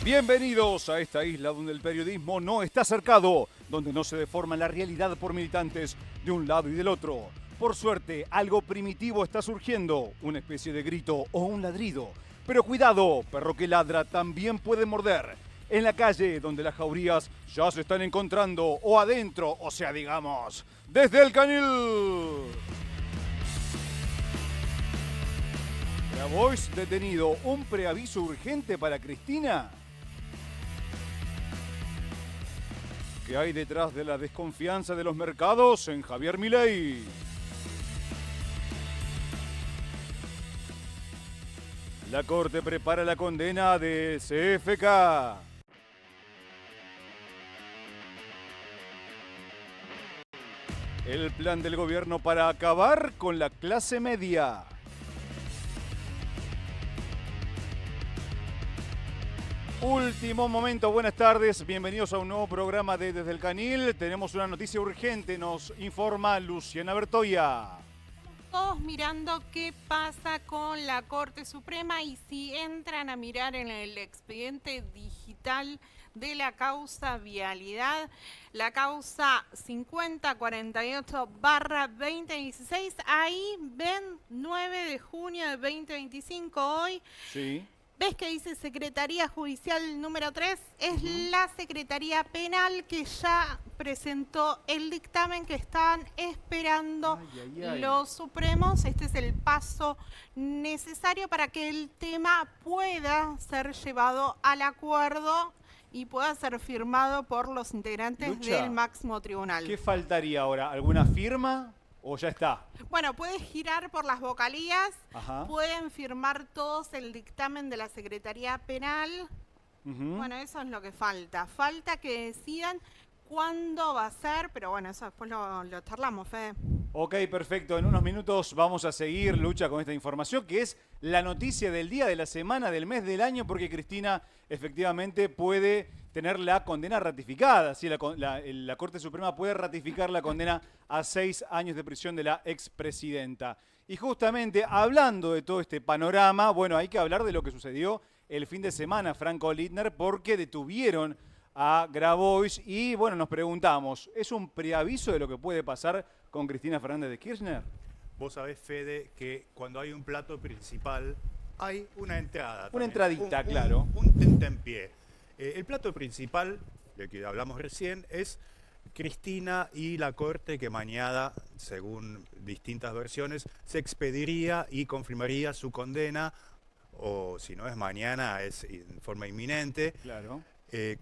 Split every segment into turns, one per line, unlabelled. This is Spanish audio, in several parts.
Bienvenidos a esta isla donde el periodismo no está cercado, donde no se deforma la realidad por militantes de un lado y del otro. Por suerte, algo primitivo está surgiendo, una especie de grito o un ladrido. Pero cuidado, perro que ladra también puede morder. En la calle, donde las jaurías ya se están encontrando, o adentro, o sea, digamos, desde el canil. Grabois detenido, ¿un preaviso urgente para Cristina? ¿Qué hay detrás de la desconfianza de los mercados en Javier Milei? La Corte prepara la condena de CFK. El plan del gobierno para acabar con la clase media. Último momento, buenas tardes, bienvenidos a un nuevo programa de Desde el Canil. Tenemos una noticia urgente, nos informa Luciana Bertoya.
Todos mirando qué pasa con la Corte Suprema y si entran a mirar en el expediente digital de la causa vialidad, la causa 5048/2016, ahí ven 9 de junio de 2025 hoy.
Sí.
¿Ves que dice Secretaría Judicial número 3? Es la Secretaría Penal que ya presentó el dictamen que están esperando los Supremos. Este es el paso necesario para que el tema pueda ser llevado al acuerdo y pueda ser firmado por los integrantes
Lucha,
del máximo tribunal.
¿qué faltaría ahora? ¿Alguna firma o ya está?
Bueno, puedes girar por las vocalías,
Ajá.
pueden firmar todos el dictamen de la Secretaría Penal. Bueno, eso es lo que falta. Falta que decidan cuándo va a ser, pero bueno, eso después lo charlamos, Fede.
Ok, perfecto. En unos minutos vamos a seguir, Lucha, con esta información, que es la noticia del día, de la semana, del mes, del año, porque Cristina efectivamente puede tener la condena ratificada. ¿Sí? La Corte Suprema puede ratificar la condena a 6 años de prisión de la expresidenta. Y justamente hablando de todo este panorama, bueno, hay que hablar de lo que sucedió el fin de semana, Franco Littner, porque detuvieron a Grabois y, bueno, nos preguntamos, ¿es un preaviso de lo que puede pasar con Cristina Fernández de Kirchner?
Vos sabés, Fede, que cuando hay un plato principal hay una entrada.
Una
también.
entradita, claro.
Un tentempié. El plato principal, del que hablamos recién, es Cristina y la Corte que mañana, según distintas versiones, se expediría y confirmaría su condena, o si no es mañana, es en forma inminente.
Claro.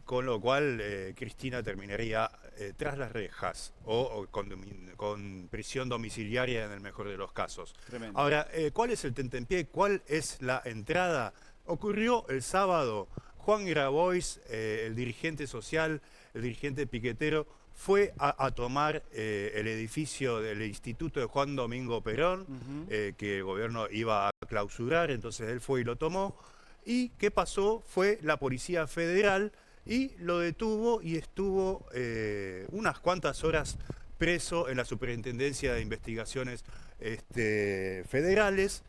Con lo cual Cristina terminaría tras las rejas o con prisión domiciliaria en el mejor de los casos.
Tremendo.
Ahora, ¿cuál es el tentempié? ¿Cuál es la entrada? Ocurrió el sábado. Juan Grabois, el dirigente social, el dirigente piquetero, fue a tomar el edificio del Instituto de Juan Domingo Perón, que el gobierno iba a clausurar, entonces él fue y lo tomó. ¿Y qué pasó? Fue la Policía Federal y lo detuvo y estuvo unas cuantas horas preso en la Superintendencia de Investigaciones Federales.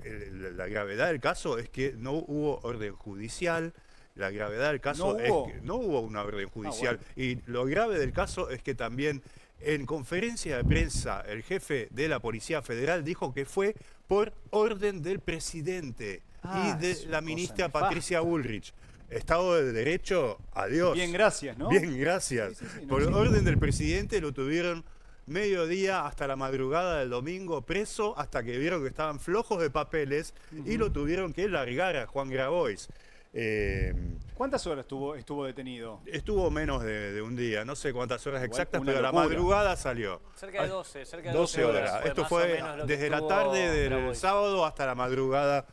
La gravedad del caso es que no hubo orden judicial. La gravedad del caso es que no hubo una orden judicial.
Bueno.
Y lo grave del caso es que también en conferencia de prensa el jefe de la Policía Federal dijo que fue por orden del presidente y de la ministra Patricia Bullrich. Estado de Derecho, adiós.
Bien, gracias, ¿no?
Bien, gracias.
Sí,
Por orden del presidente lo tuvieron mediodía hasta la madrugada del domingo preso, hasta que vieron que estaban flojos de papeles y lo tuvieron que largar a Juan Grabois.
¿Cuántas horas estuvo detenido?
Estuvo menos de un día, no sé cuántas horas exactas, pero a la
locura.
madrugada salió.
Cerca de 12, cerca de
12 horas. Esto
más o
fue
menos lo que
desde la
estuvo
tarde del
Grabois.
sábado hasta la madrugada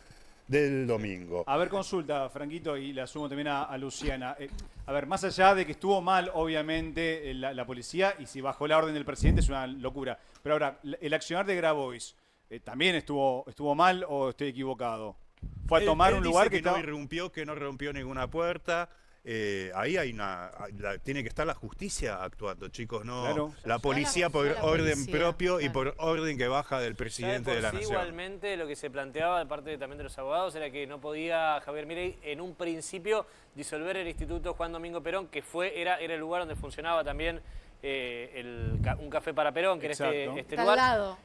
del domingo.
A ver, consulta, Franquito, y la sumo también a Luciana. A ver, más allá de que estuvo mal, obviamente, la policía, y si bajó la orden del presidente es una locura. Pero ahora, el accionar de Grabois, ¿también estuvo mal o estoy equivocado? Fue a tomar
Él
un lugar
dice
que
no irrumpió, que no rompió ninguna puerta. ahí hay tiene que estar la justicia actuando, chicos, no
Claro.
la policía por orden
policía,
propio y
claro.
por orden que baja del presidente de la nación.
Igualmente, lo que se planteaba de parte también de los abogados era que no podía Javier Milei en un principio disolver el Instituto Juan Domingo Perón, que era el lugar donde funcionaba también un café para Perón, que era este
Está
lugar.
al lado.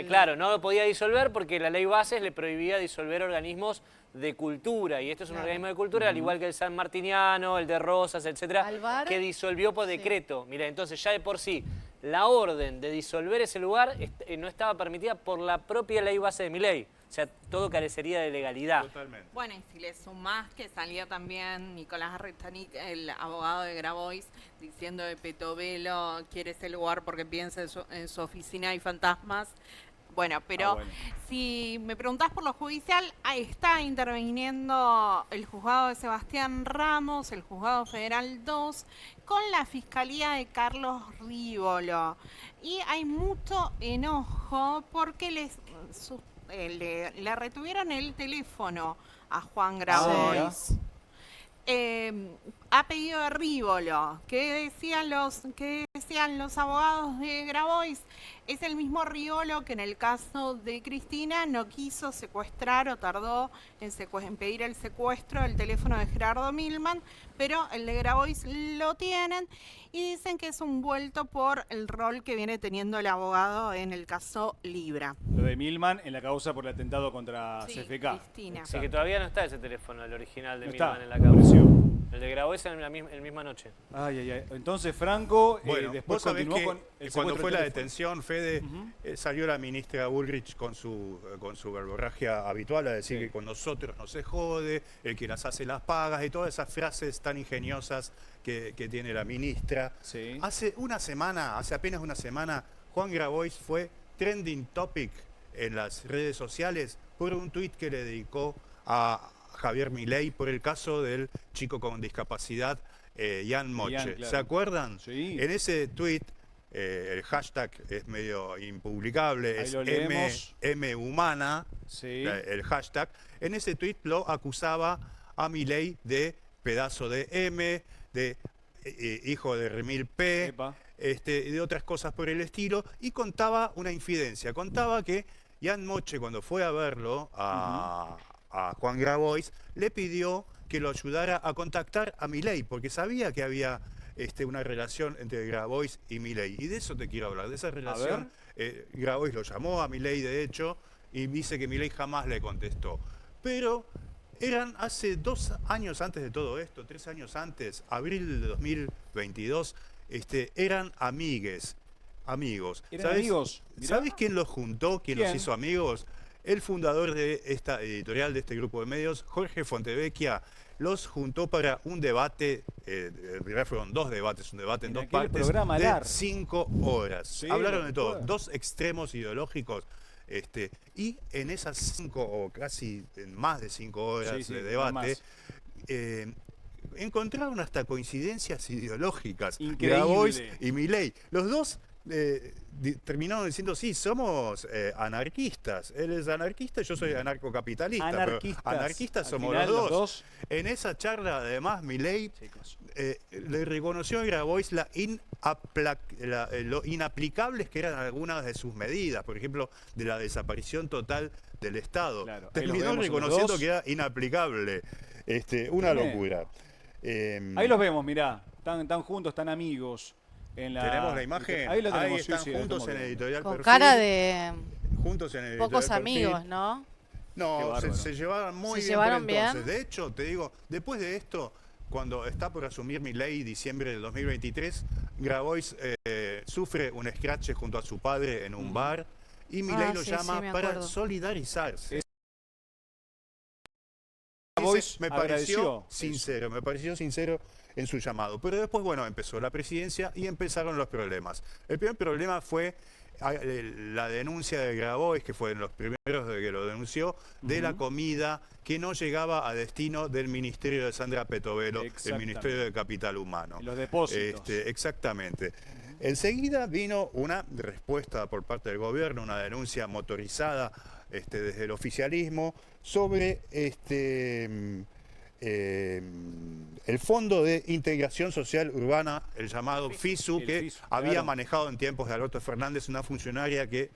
Claro, no lo podía disolver porque la ley Bases le prohibía disolver organismos de cultura, y esto es un organismo de cultura, al igual que el San Martiniano, el de Rosas, etcétera,
Alvar,
que disolvió por decreto. Mira, entonces ya de por sí la orden de disolver ese lugar no estaba permitida por la propia ley base de Milei. O sea, todo carecería de legalidad.
Totalmente.
Bueno, y si le sumás que salió también Nicolás Arretanic, el abogado de Grabois, diciendo que Petovelo quiere ese lugar porque piensa en su oficina hay fantasmas. Bueno, pero si me preguntás por lo judicial, ahí está interviniendo el juzgado de Sebastián Ramos, el juzgado federal 2, con la fiscalía de Carlos Rívolo. Y hay mucho enojo porque le retuvieron el teléfono a Juan Grabois. A pedido de Rívolo. ¿Qué decían los abogados de Grabois? Es el mismo Rívolo que en el caso de Cristina no quiso secuestrar o tardó en pedir el secuestro del teléfono de Gerardo Milman, pero el de Grabois lo tienen y dicen que es un vuelto por el rol que viene teniendo el abogado en el caso Libra.
Lo de Milman en la causa por el atentado contra
Sí,
CFK.
Cristina.
Así que todavía no está ese teléfono, el original de
No
Milman
está.
en la causa. El de Grabois en la misma noche.
Ay, ay, ay. Entonces, Franco,
Bueno,
después
vos sabés
continuó
que
con el
cuando
secuestro
fue
del
la
teléfono.
detención, Fede, salió la ministra Bullrich con su verborragia habitual a decir que con nosotros no se jode, el que las hace las pagas y todas esas frases tan ingeniosas que tiene la ministra.
Sí.
Hace apenas una semana, Juan Grabois fue trending topic en las redes sociales por un tuit que le dedicó a Javier Milei por el caso del chico con discapacidad, Ian Moche.
claro.
¿Se acuerdan?
Sí.
En ese tuit, el hashtag es medio impublicable,
Ahí
es
lo leemos.
Mhumana,
Sí.
el hashtag. En ese tuit lo acusaba a Milei de pedazo de M, de hijo de Remil P,
Epa.
y de otras cosas por el estilo, y contaba una infidencia. Contaba que Ian Moche, cuando fue a verlo a Juan Grabois, le pidió que lo ayudara a contactar a Milei, porque sabía que había una relación entre Grabois y Milei. Y de eso te quiero hablar, de esa relación. Grabois lo llamó a Milei, de hecho, y dice que Milei jamás le contestó. Pero eran hace 2 años antes de todo esto, 3 años antes, abril de 2022, eran amigos.
¿Eran amigos? Mirá.
¿Sabés quién los juntó, quién los
¿Quién?
hizo amigos? El fundador de esta editorial, de este grupo de medios, Jorge Fontevecchia, los juntó para un debate, en realidad fueron 2 debates, un debate en
En
2
aquel
partes
programa
de
largo.
5 horas.
Sí,
Hablaron
lo
de todo,
recuerdo.
2 extremos ideológicos, y en esas 5 o casi en más de 5 horas
Sí, sí,
de
no
debate,
más.
encontraron hasta coincidencias ideológicas.
Increíble.
Grabois y Milei. Los dos terminaron diciendo, sí, somos anarquistas. Él es anarquista y yo soy anarcocapitalista. pero anarquistas
Al
somos
final,
los dos. En esa charla, además, Milei
Chicos.
le reconoció a Grabois lo inaplicables que eran algunas de sus medidas, por ejemplo, de la desaparición total del Estado.
Claro, ahí los
Terminó
vemos los
reconociendo
dos.
que era inaplicable. Una
Bien.
locura.
Ahí los vemos, mirá. Están juntos, están amigos.
Tenemos la imagen.
Ahí lo tenemos,
están
sí,
juntos
estamos
en
viendo.
editorial
Con
Perfil.
cara de
Juntos en el
pocos
editorial Perfil.
amigos, ¿no?
Qué
No,
bárbaro.
se llevaban muy
¿Se
bien. por
llevaron bien?
entonces. De hecho, te digo, después de esto, cuando está por asumir Milei, diciembre del 2023, Grabois sufre un escrache junto a su padre en un bar y Milei lo
sí,
llama
sí, me
para
acuerdo.
solidarizarse.
Grabois
Me
agradeció
pareció sincero en su llamado. Pero después, bueno, empezó la presidencia y empezaron los problemas. El primer problema fue la denuncia de Grabois, que fue de los primeros que lo denunció, de la comida que no llegaba a destino del ministerio de Sandra Petovelo, el
Exactamente.
Ministerio de Capital Humano.
Los depósitos.
Exactamente. Enseguida vino una respuesta por parte del gobierno, una denuncia motorizada desde el oficialismo sobre el Fondo de Integración Social Urbana, el llamado FISU,
El
que
FISU,
había
claro.
manejado en tiempos de Alberto Fernández, una funcionaria que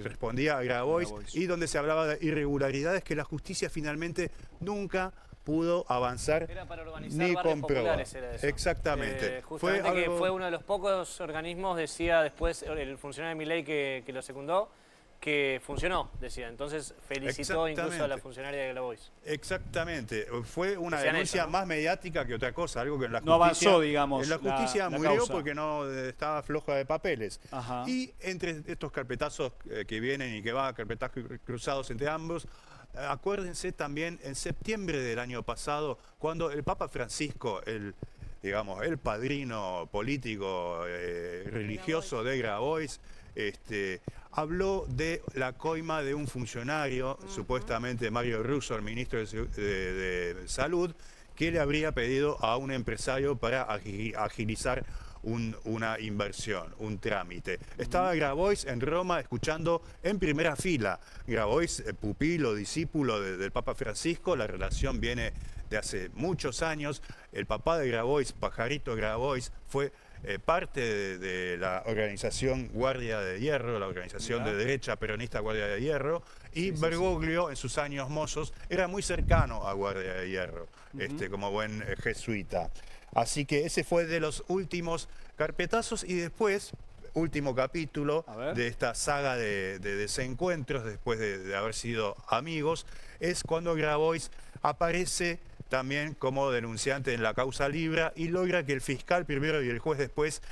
respondía a Grabois,
Grabois.
y donde se hablaba de irregularidades que la justicia finalmente nunca pudo avanzar
Era para organizar
ni
barrios
comprobar.
populares, era eso.
Exactamente.
Justamente que fue uno de los pocos organismos, decía después el funcionario de Milei que lo secundó, que funcionó, decía. Entonces felicitó incluso a la
Exactamente.
funcionaria de Grabois.
Exactamente. Fue una
Decían
denuncia
eso, ¿no?
más mediática que otra cosa, algo que en la
No
justicia...
avanzó, digamos,
En la justicia
la
murió
causa.
porque no estaba floja de papeles.
Ajá.
Y entre estos carpetazos que vienen y que van, carpetazos cruzados entre ambos, acuérdense también en septiembre del año pasado, cuando el Papa Francisco, digamos, el padrino político religioso de Grabois, habló de la coima de un funcionario, supuestamente Mario Russo, el ministro de Salud, que le habría pedido a un empresario para agilizar una inversión, un trámite. Estaba Grabois en Roma escuchando en primera fila. Grabois, pupilo, discípulo del Papa Francisco, la relación viene de hace muchos años. El papá de Grabois, Pajarito Grabois, fue parte de la organización Guardia de Hierro, la organización de derecha peronista Guardia de Hierro, y Bergoglio en sus años mozos era muy cercano a Guardia de Hierro, como buen jesuita. Así que ese fue de los últimos carpetazos, y después, último capítulo de esta saga de desencuentros después de haber sido amigos, es cuando Grabois aparece también como denunciante en la causa Libra y logra que el fiscal primero y el juez después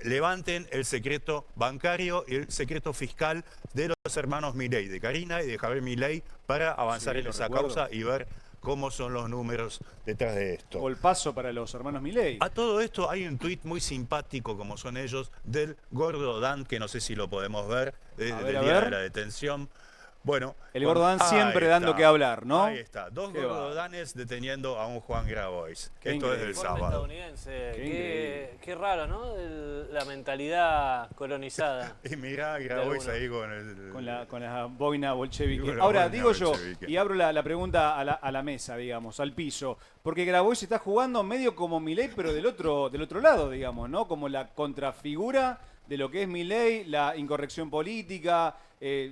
levanten el secreto bancario y el secreto fiscal de los hermanos Milei, de Karina y de Javier Milei, para avanzar en esa causa y ver cómo son los números detrás de esto.
Golpazo para los hermanos Milei.
A todo esto hay un tuit muy simpático, como son ellos, del Gordo Dan, que no sé si lo podemos ver, del día de la detención. Bueno,
el Gordo Dan siempre dando que hablar, ¿no?
Ahí está, dos Gordo Danes deteniendo a un Juan Grabois. Esto es del
Forma
sábado.
Estadounidense. Qué raro, ¿no? La mentalidad colonizada.
Y mirá a Grabois ahí con
la boina bolchevique.
Con la
Ahora,
boina
digo yo,
bolchevique.
y abro la pregunta a la mesa, digamos, al piso, porque Grabois está jugando medio como Milei, pero del otro lado, digamos, ¿no? Como la contrafigura de lo que es Milei, la incorrección política.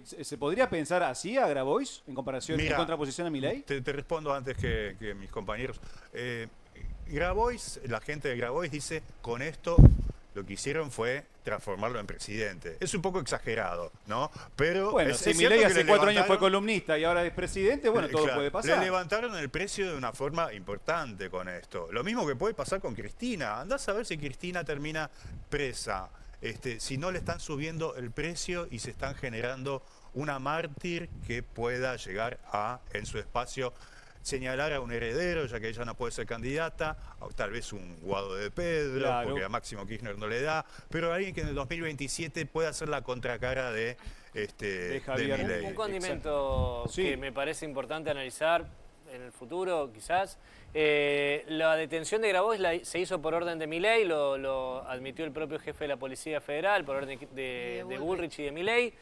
¿Se podría pensar así a Grabois en comparación, en contraposición a Milei?
Te respondo antes que mis compañeros. Grabois, la gente de Grabois dice, con esto lo que hicieron fue transformarlo en presidente. Es un poco exagerado, ¿no? Pero
bueno, si Milei hace 4 años fue columnista y ahora es presidente, bueno, todo puede pasar.
Le levantaron el precio de una forma importante con esto. Lo mismo que puede pasar con Cristina. Andás a ver si Cristina termina presa. Si no le están subiendo el precio y se están generando una mártir que pueda llegar a, en su espacio, señalar a un heredero, ya que ella no puede ser candidata, o tal vez un Guado de Pedro, porque a Máximo Kirchner no le da, pero alguien que en el 2027 pueda hacer la contracara de Milei.
Un condimento que me parece importante analizar en el futuro, quizás. La detención de Grabois se hizo por orden de Milei, lo admitió el propio jefe de la Policía Federal, por orden de Bullrich y de Milei.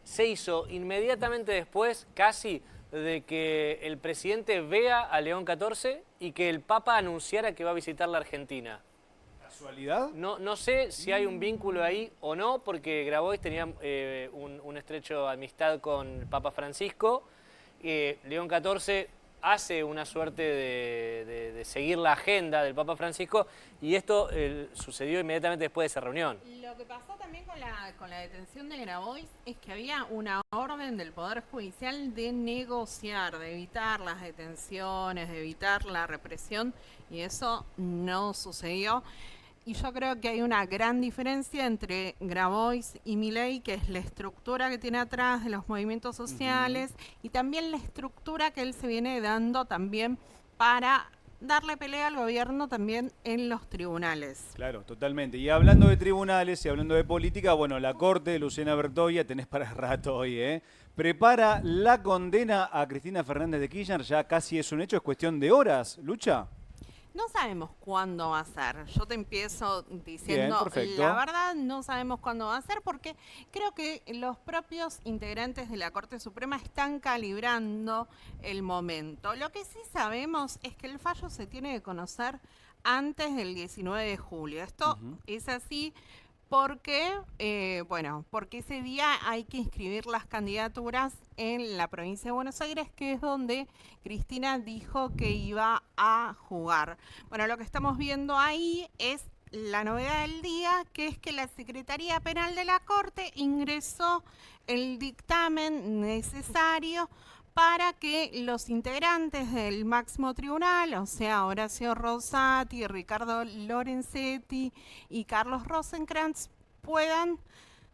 Se hizo inmediatamente después, casi, de que el presidente vea a León XIV y que el Papa anunciara que va a visitar la Argentina.
¿Casualidad?
No sé si hay un vínculo ahí o no, porque Grabois tenía un estrecho amistad con el Papa Francisco. León XIV hace una suerte de seguir la agenda del Papa Francisco, y esto sucedió inmediatamente después de esa reunión.
Lo que pasó también con la detención de Grabois es que había una orden del Poder Judicial de negociar, de evitar las detenciones, de evitar la represión, y eso no sucedió. Y yo creo que hay una gran diferencia entre Grabois y Milei, que es la estructura que tiene atrás de los movimientos sociales y también la estructura que él se viene dando también para darle pelea al gobierno también en los tribunales.
Claro, totalmente. Y hablando de tribunales y hablando de política, bueno, la Corte, Luciana Bertoia, tenés para rato hoy, prepara la condena a Cristina Fernández de Kirchner, ya casi es un hecho, es cuestión de horas, Lucha.
No sabemos cuándo va a ser. Yo te empiezo diciendo,
perfecto.
la verdad, no sabemos cuándo va a ser porque creo que los propios integrantes de la Corte Suprema están calibrando el momento. Lo que sí sabemos es que el fallo se tiene que conocer antes del 19 de julio. Esto es así porque, porque ese día hay que inscribir las candidaturas en la provincia de Buenos Aires, que es donde Cristina dijo que iba a jugar. Bueno, lo que estamos viendo ahí es la novedad del día, que es que la Secretaría Penal de la Corte ingresó el dictamen necesario para que los integrantes del máximo tribunal, o sea, Horacio Rosati, Ricardo Lorenzetti y Carlos Rosenkrantz, puedan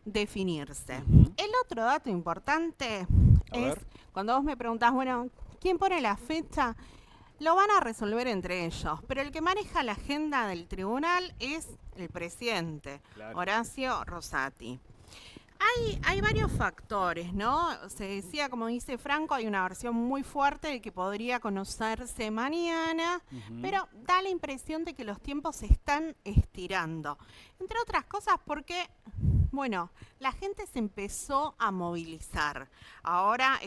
definirse. El otro dato importante es, cuando vos me preguntás, bueno, ¿quién pone la fecha? Lo van a resolver entre ellos, pero el que maneja la agenda del tribunal es el presidente, Horacio Rosati. Hay varios factores, ¿no? Se decía, como dice Franco, hay una versión muy fuerte de que podría conocerse mañana, pero da la impresión de que los tiempos se están estirando. Entre otras cosas porque, bueno, la gente se empezó a movilizar. Ahora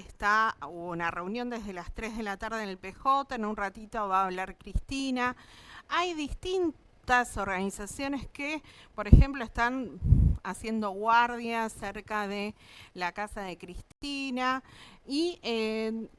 hubo una reunión desde las 3 de la tarde en el PJ, en un ratito va a hablar Cristina. Hay distintas organizaciones que, por ejemplo, están haciendo guardias cerca de la casa de Cristina y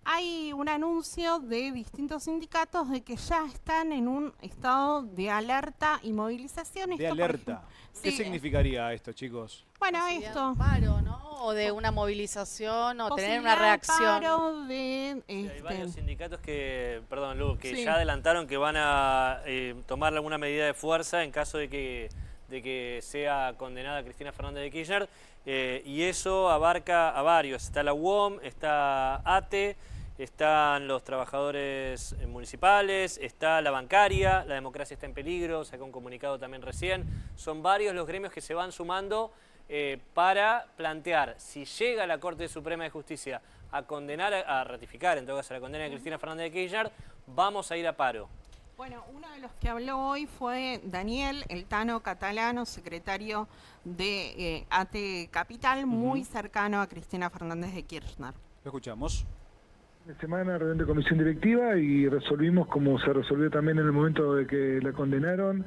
hay un anuncio de distintos sindicatos de que ya están en un estado de alerta y movilización.
De alerta. ¿Qué significaría esto, chicos?
Bueno, esto.
Un paro, ¿no? O de una movilización o tener una reacción.
Paro de,
hay varios sindicatos que, perdón, Lu, que ya adelantaron que van a tomar alguna medida de fuerza en caso de que sea condenada Cristina Fernández de Kirchner, y eso abarca a varios. Está la UOM, está ATE, están los trabajadores municipales, está la bancaria, la democracia está en peligro, sacó un comunicado también recién. Son varios los gremios que se van sumando para plantear, si llega la Corte Suprema de Justicia a condenar, a ratificar en todo caso la condena de Cristina Fernández de Kirchner, vamos a ir a paro.
Bueno, uno de los que habló hoy fue Daniel El Tano Catalano, secretario de ATE Capital, muy cercano a Cristina Fernández de Kirchner.
Lo escuchamos.
De semana reunión de comisión directiva y resolvimos, como se resolvió también en el momento de que la condenaron,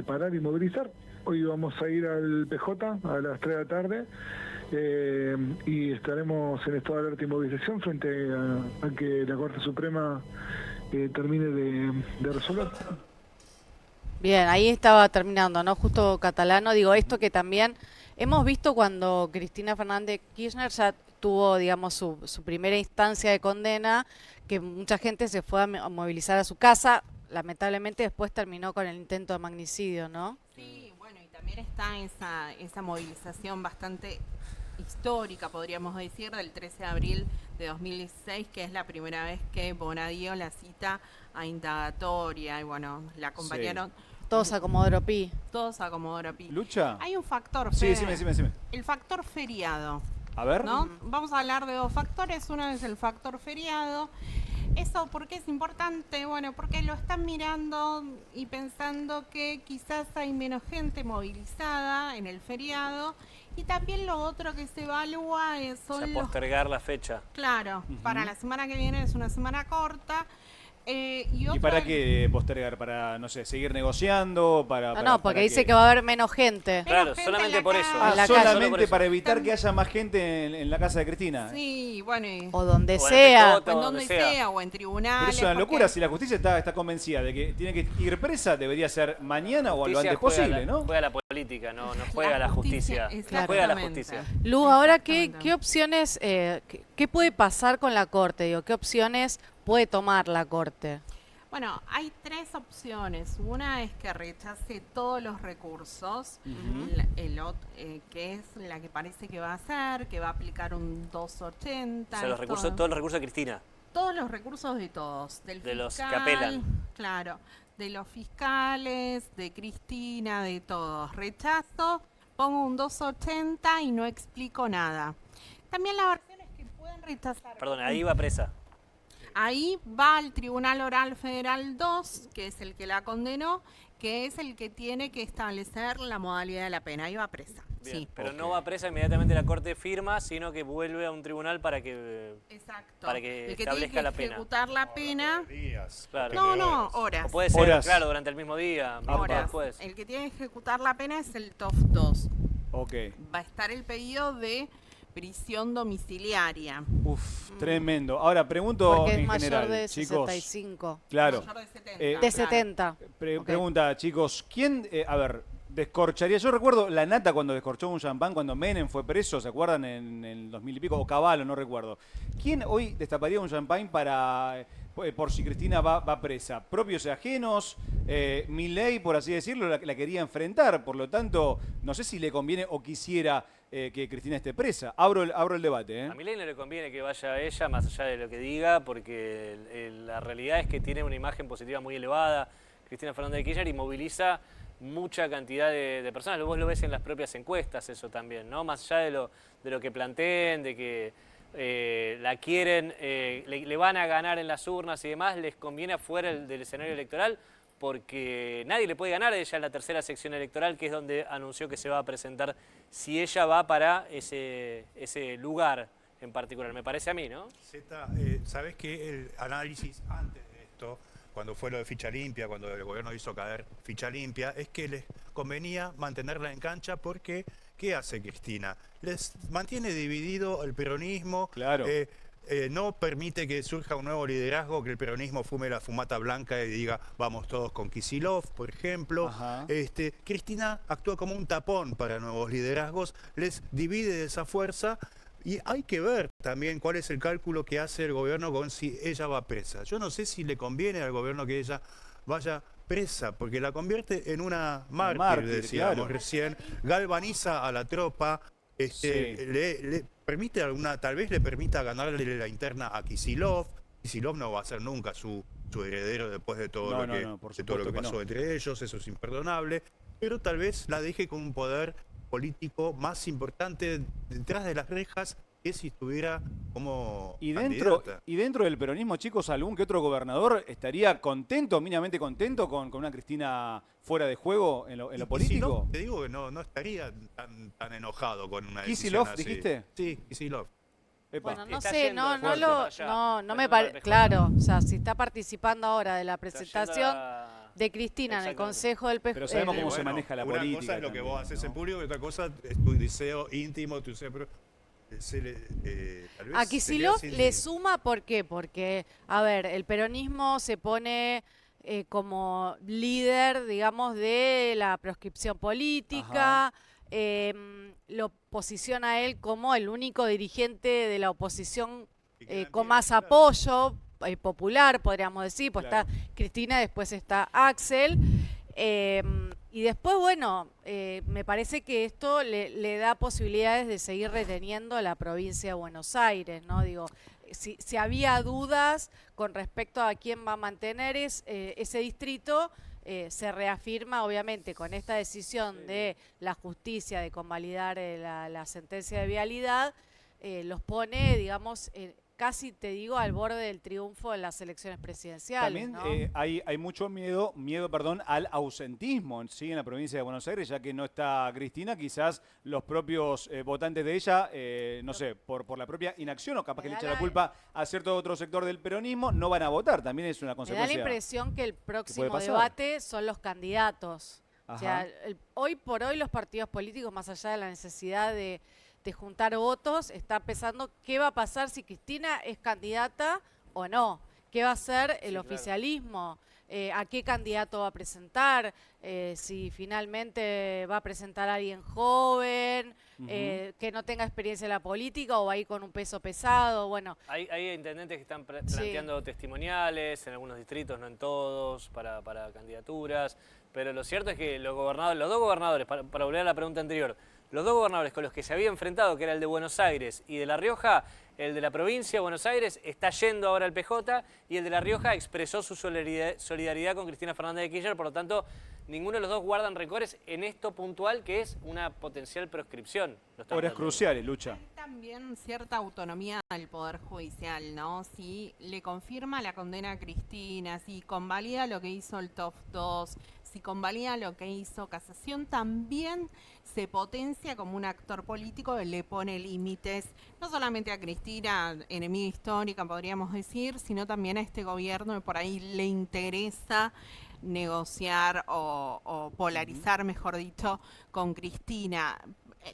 parar y movilizar. Hoy vamos a ir al PJ a las 3 de la tarde y estaremos en estado de alerta y movilización frente a que la Corte Suprema termine de resolver.
Bien, ahí estaba terminando, ¿no? Justo Catalano, digo esto que también hemos visto cuando Cristina Fernández Kirchner ya tuvo, digamos, su primera instancia de condena, que mucha gente se fue a movilizar a su casa, lamentablemente después terminó con el intento de magnicidio, ¿no?
Sí, bueno, y también está esa movilización bastante histórica, podríamos decir, del 13 de abril de 2016, que es la primera vez que Bonadío la cita a indagatoria, y bueno, la acompañaron.
Todos a Comodoro Pi.
Todos a Comodoro Pi.
¿Lucha?
Hay un factor,
Sí,
Fede,
decime.
el factor feriado.
A ver.
¿No? Vamos a hablar de dos factores. Uno es el factor feriado. ¿Eso por qué es importante? Bueno, porque lo están mirando y pensando que quizás hay menos gente movilizada en el feriado. Y también lo otro que se evalúa son
postergar la fecha.
Claro, para la semana que viene es una semana corta.
¿Y para qué postergar? ¿Para, no sé, seguir negociando?
No, porque dice que va a haber menos gente.
Claro, solamente por eso.
Solamente para evitar que haya más gente en la casa de Cristina.
Sí, bueno.
O donde sea.
O en donde sea, o en tribunales.
Pero es una locura. Si la justicia está convencida de que tiene que ir presa, debería ser mañana o lo antes posible, ¿no?
Juega la política, no juega la justicia. No juega la justicia.
Lu, ahora, ¿qué opciones, qué puede pasar con la Corte? Digo, ¿qué opciones puede tomar la Corte?
Bueno, hay tres opciones. Una es que rechace todos los recursos, que es la que parece que va a hacer, que va a aplicar un 280.
O sea, todos los recursos de Cristina.
Todos los recursos de todos.
De los que apelan.
Claro, de los fiscales, de Cristina, de todos. Rechazo, pongo un 280 y no explico nada. También la versión es que pueden rechazar.
Perdón, ahí va presa.
Ahí va al Tribunal Oral Federal 2, que es el que la condenó, que es el que tiene que establecer la modalidad de la pena. Ahí va presa.
Bien,
Sí.
pero no va presa inmediatamente la Corte firma, sino que vuelve a un tribunal para que
Exacto.
para que
el que
establezca
tiene
la
que
pena.
ejecutar la pena.
Días.
Claro.
No,
O
horas.
puede ser,
Horas.
claro, durante el mismo día, minutos
Horas.
después.
El que tiene que ejecutar la pena es el TOF 2.
Ok.
Va a estar el pedido de prisión domiciliaria.
Uf, tremendo. Ahora, pregunto
Porque es
en
mayor
general,
de
chicos.
65.
Claro.
Mayor de 70.
Eh,
De
claro.
70. Ok.
Pregunta, chicos, ¿quién, a ver, descorcharía? Yo recuerdo la Nata cuando descorchó un champán cuando Menem fue preso, ¿se acuerdan? En el 2000 y pico, o Cavallo, no recuerdo. ¿Quién hoy destaparía un champán para, por si Cristina va presa? ¿Propios y ajenos? Milei, por así decirlo, la quería enfrentar, por lo tanto, no sé si le conviene o quisiera que Cristina esté presa. Abro el debate, ¿eh?
A Milei no le conviene que vaya a ella, más allá de lo que diga, porque la realidad es que tiene una imagen positiva muy elevada, Cristina Fernández de Kirchner, y moviliza mucha cantidad de personas. Vos lo ves en las propias encuestas eso también, ¿no? Más allá de lo que planteen, de que la quieren, le van a ganar en las urnas y demás, les conviene afuera del escenario electoral, porque nadie le puede ganar a ella en la tercera sección electoral, que es donde anunció que se va a presentar si ella va para ese lugar en particular. Me parece a mí, ¿no?
Zeta, ¿sabés que el análisis antes de esto, cuando fue lo de ficha limpia, cuando el gobierno hizo caer ficha limpia, es que les convenía mantenerla en cancha porque ¿qué hace Cristina? Les mantiene dividido el peronismo.
Claro.
No permite que surja un nuevo liderazgo, que el peronismo fume la fumata blanca y diga vamos todos con Kicillof, por ejemplo.
Ajá.
Cristina actúa como un tapón para nuevos liderazgos, les divide de esa fuerza y hay que ver también cuál es el cálculo que hace el gobierno con si ella va presa. Yo no sé si le conviene al gobierno que ella vaya presa, porque la convierte en una mártir, decíamos
claro.
recién, galvaniza a la tropa.
Sí.
Le permite tal vez le permita ganarle la interna a Kicillof. Kicillof no va a ser nunca su heredero después de todo
No,
lo que,
no, por
de todo lo
supuesto
que
que
pasó
no.
entre ellos, eso es imperdonable, pero tal vez la deje con un poder político más importante detrás de las rejas que si estuviera como
Y
candidata.
dentro del peronismo, chicos, algún que otro gobernador estaría contento, mínimamente contento con una Cristina fuera de juego en lo
Y
político.
Kicillof, te digo que no estaría tan enojado con una decisión
¿Kicillof,
así.
dijiste?
Sí, Kicillof.
Epa.
Bueno, no
Está
sé,
yendo
no
fuerte
lo,
para allá,
no
está
me
yendo al
parece,
PJ.
claro, o sea, si está participando ahora de la
Está yendo
presentación
a-
de Cristina en el
Exactamente.
Consejo del PJ.
Pero sabemos cómo se maneja la
una
política
cosa es lo que
también,
vos haces
¿no?
en público y otra cosa es tu deseo íntimo, tu deseo... tal vez
A Kicillof
sería
le
sin-
suma, ¿por qué? Porque, a ver, el peronismo se pone como líder, digamos, de la proscripción política, lo posiciona a él como el único dirigente de la oposición
que queda en
con
pie,
más
claro.
apoyo popular, podríamos decir, pues
Claro.
está Cristina, después está Axel. Y después, bueno, me parece que esto le da posibilidades de seguir reteniendo la provincia de Buenos Aires, ¿no? Digo, si había dudas con respecto a quién va a mantener ese distrito, se reafirma, obviamente, con esta decisión de la justicia de convalidar la sentencia de vialidad, los pone, digamos, casi te digo, al borde del triunfo en las elecciones presidenciales.
También
¿no?
hay mucho miedo, al ausentismo, ¿sí? En la provincia de Buenos Aires, ya que no está Cristina, quizás los propios votantes de ella, no sé, por la propia inacción o capaz que le echa la culpa a cierto otro sector del peronismo, no van a votar. También es una
Me da la
consecuencia.
impresión que el próximo
pasar.
debate son los candidatos. O sea,
Ajá.
hoy por hoy los partidos políticos, más allá de la necesidad de juntar votos, está pensando qué va a pasar si Cristina es candidata o no. ¿Qué va a hacer el
claro.
oficialismo? ¿A qué candidato va a presentar? Si finalmente va a presentar a alguien joven, que no tenga experiencia en la política o va a ir con un peso pesado. Bueno,
Hay intendentes que están
Sí.
planteando testimoniales en algunos distritos, no en todos, para candidaturas. Pero lo cierto es que los dos gobernadores, para volver a la pregunta anterior, los dos gobernadores con los que se había enfrentado, que era el de Buenos Aires y de La Rioja, el de la provincia de Buenos Aires está yendo ahora al PJ y el de La Rioja expresó su solidaridad con Cristina Fernández de Kirchner, por lo tanto, ninguno de los dos guardan rencores en esto puntual que es una potencial proscripción. Lo están
Horas
planteando.
cruciales, Lucha.
también cierta autonomía al Poder Judicial, ¿no? Si le confirma la condena a Cristina, si convalida lo que hizo el TOF 2, si convalida lo que hizo Casación, también se potencia como un actor político que le pone límites, no solamente a Cristina, enemiga histórica, podríamos decir, sino también a este gobierno que por ahí le interesa negociar o polarizar, mejor dicho, con Cristina.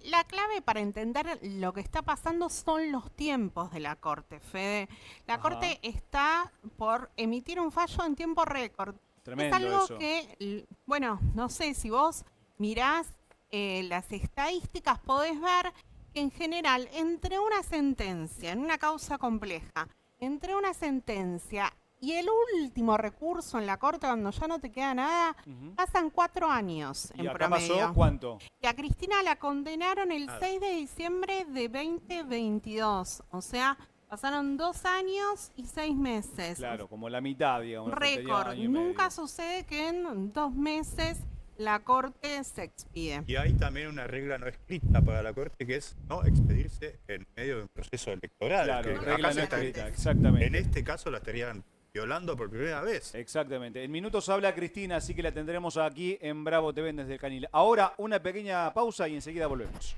La clave para entender lo que está pasando son los tiempos de la Corte, Fede. La Corte está por emitir un fallo en tiempo récord.
Tremendo
es algo
eso.
que, bueno, no sé, si vos mirás las estadísticas, podés ver que en general, entre una sentencia, en una causa compleja, entre una sentencia y el último recurso en la Corte, cuando ya no te queda nada, pasan 4 años
¿Y
en
acá
promedio.
pasó cuánto?
Y a Cristina la condenaron el 6 de diciembre de 2022. O sea, pasaron 2 años y 6 meses.
Claro, como la mitad, digamos.
Récord.
año y
Nunca
medio.
sucede que en 2 meses la Corte se expide.
Y hay también una regla no escrita para la Corte, que es no expedirse en medio de un proceso electoral.
Claro,
que
regla
acá
no
se está-
escrita, exactamente.
En este caso la estarían violando por primera vez.
Exactamente. En minutos habla Cristina, así que la tendremos aquí en Bravo TV desde el Canil. Ahora una pequeña pausa y enseguida volvemos.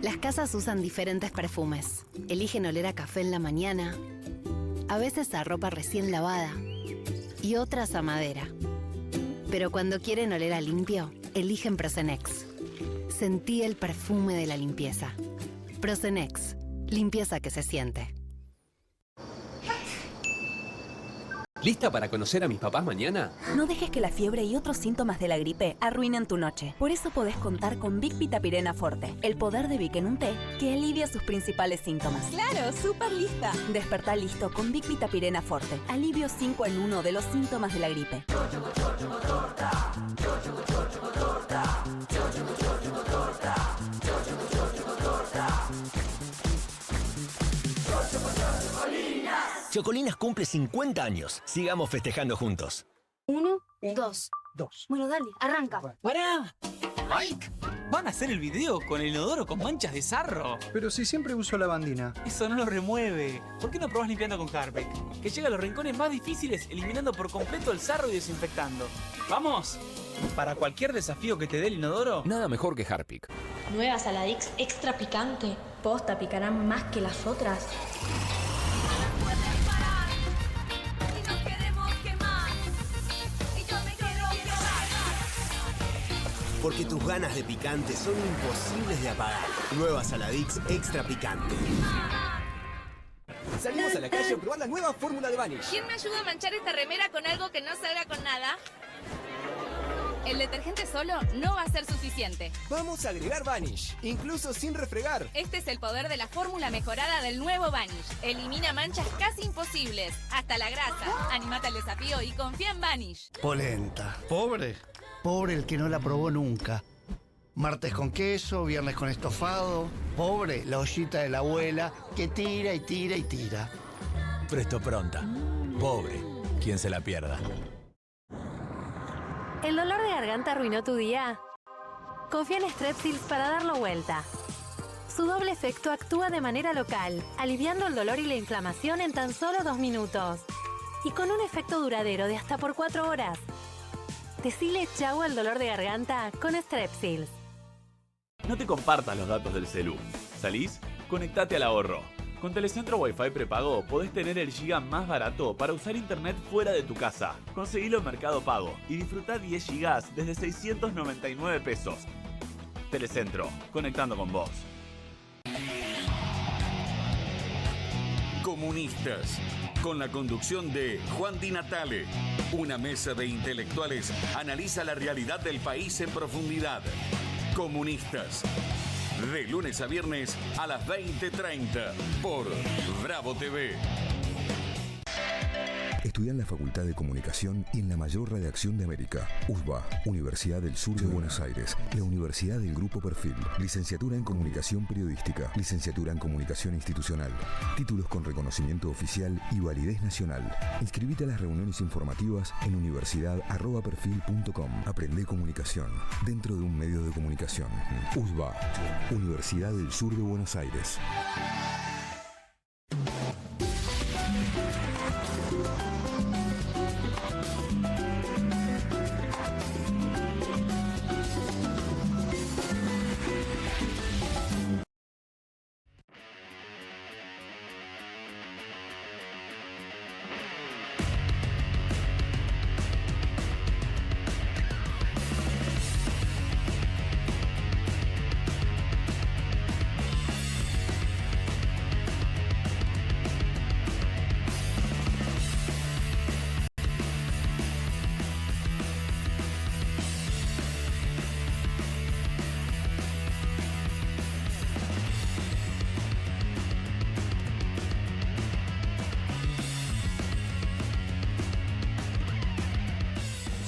Las casas usan diferentes perfumes. Eligen oler a café en la mañana, a veces a ropa recién lavada y otras a madera. Pero cuando quieren oler a limpio, eligen Prosenex. Sentí el perfume de la limpieza. Prosenex, limpieza que se siente.
¿Lista para conocer a mis papás mañana?
No dejes que la fiebre y otros síntomas de la gripe arruinen tu noche. Por eso podés contar con Vic Vitapirena Forte, el poder de Vic en un té que alivia sus principales síntomas. ¡Claro! ¡Súper lista! Despertá listo con Vic Vitapirena Forte. Alivio 5 en 1 de los síntomas de la gripe.
Chocolinas cumple 50 años. Sigamos festejando juntos.
1, 2. Bueno, dale, arranca.
¡Pará! ¡Mike! Van a hacer el video con el inodoro con manchas de sarro.
Pero si siempre uso lavandina.
Eso no lo remueve. ¿Por qué no probás limpiando con Harpic? Que llega a los rincones más difíciles, eliminando por completo el sarro y desinfectando. ¡Vamos! Para cualquier desafío que te dé el inodoro.
Nada mejor que Harpic.
Nueva Saladix extra picante. Posta, picarán más que las otras.
Porque tus ganas de picante son imposibles de apagar. Nueva Saladix Extra Picante. Salimos a la calle a probar la nueva fórmula de Vanish.
¿Quién me ayuda a manchar esta remera con algo que no salga con nada? El detergente solo no va a ser suficiente.
Vamos a agregar Vanish, incluso sin refregar.
Este es el poder de la fórmula mejorada del nuevo Vanish. Elimina manchas casi imposibles, hasta la grasa. Animate al desafío y confía en Vanish.
Polenta. ¿Pobre? Pobre el que no la probó nunca. Martes con queso, viernes con estofado. Pobre la ollita de la abuela que tira y tira y tira.
Presto Pronta. Pobre quien se la pierda.
¿El dolor de garganta arruinó tu día? Confía en Strepsils para darlo vuelta. Su doble efecto actúa de manera local, aliviando el dolor y la inflamación en tan solo 2 minutos. Y con un efecto duradero de hasta por 4 horas. Decile chau al dolor de garganta con Strepsils.
No te compartas los datos del celu. ¿Salís? Conectate al ahorro. Con Telecentro Wi-Fi prepago podés tener el giga más barato para usar internet fuera de tu casa. Conseguilo en Mercado Pago y disfrutá 10 gigas desde 699 pesos. Telecentro, conectando con vos.
Comunistas, con la conducción de Juan Di Natale. Una mesa de intelectuales analiza la realidad del país en profundidad. Comunistas, de lunes a viernes a las 20:30 por Bravo TV.
Estudia en la Facultad de Comunicación y en la mayor redacción de América. USBA, Universidad del Sur de Buenos Aires. La Universidad del Grupo Perfil. Licenciatura en Comunicación Periodística. Licenciatura en Comunicación Institucional. Títulos con reconocimiento oficial y validez nacional. Inscribite a las reuniones informativas en universidad@perfil.com. Aprende comunicación dentro de un medio de comunicación. USBA, Universidad del Sur de Buenos Aires.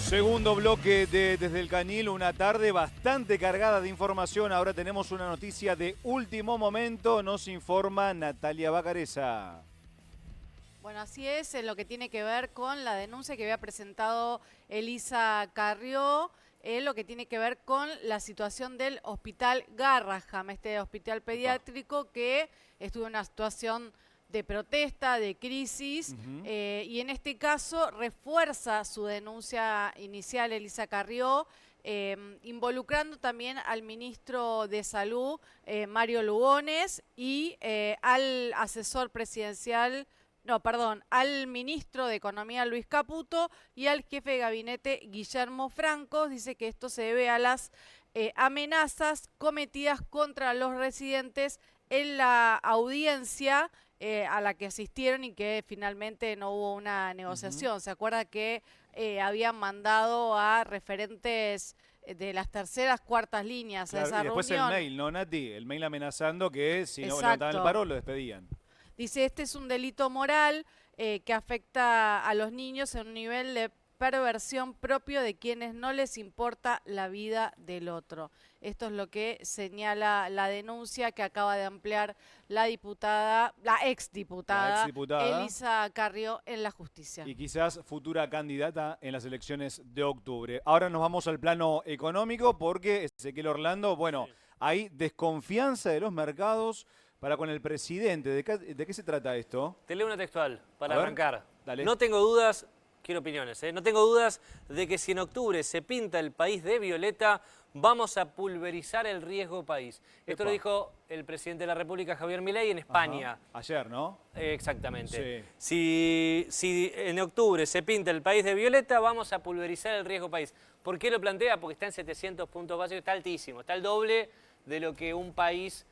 Segundo bloque de Desde el Canil, una tarde bastante cargada de información. Ahora tenemos una noticia de último momento, nos informa Natalia Bacareza.
Bueno, así es, en lo que tiene que ver con la denuncia que había presentado Elisa Carrió, en lo que tiene que ver con la situación del Hospital Garraham, este hospital pediátrico que estuvo en una situación de protesta, de crisis, y en este caso refuerza su denuncia inicial Elisa Carrió, involucrando también al ministro de Salud, Mario Lugones, y al asesor presidencial, al ministro de Economía, Luis Caputo, y al jefe de gabinete, Guillermo Franco. Dice que esto se debe a las amenazas cometidas contra los residentes en la audiencia a la que asistieron y que finalmente no hubo una negociación. ¿Se acuerda que habían mandado a referentes de las terceras, cuartas líneas a esa
después
reunión?
el mail, ¿no, Nati? El mail amenazando que si no
Exacto.
levantaban el paro lo despedían.
Dice, este es un delito moral que afecta a los niños en un nivel de perversión propio de quienes no les importa la vida del otro. Esto es lo que señala la denuncia que acaba de ampliar la exdiputada Elisa Carrió en la justicia.
Y quizás futura candidata en las elecciones de octubre. Ahora nos vamos al plano económico porque Ezequiel Orlando, bueno, hay desconfianza de los mercados para con el presidente. ¿De qué se trata esto?
Te leo una textual para
A ver,
arrancar.
dale.
No tengo dudas, quiero opiniones, no tengo dudas de que si en octubre se pinta el país de violeta, vamos a pulverizar el riesgo país. Esto lo dijo el presidente de la República, Javier Milei, en España.
Ajá. Ayer, ¿no?
Exactamente.
Sí.
Si en octubre se pinta el país de violeta, vamos a pulverizar el riesgo país. ¿Por qué lo plantea? Porque está en 700 puntos básicos, está altísimo, está el doble de lo que un país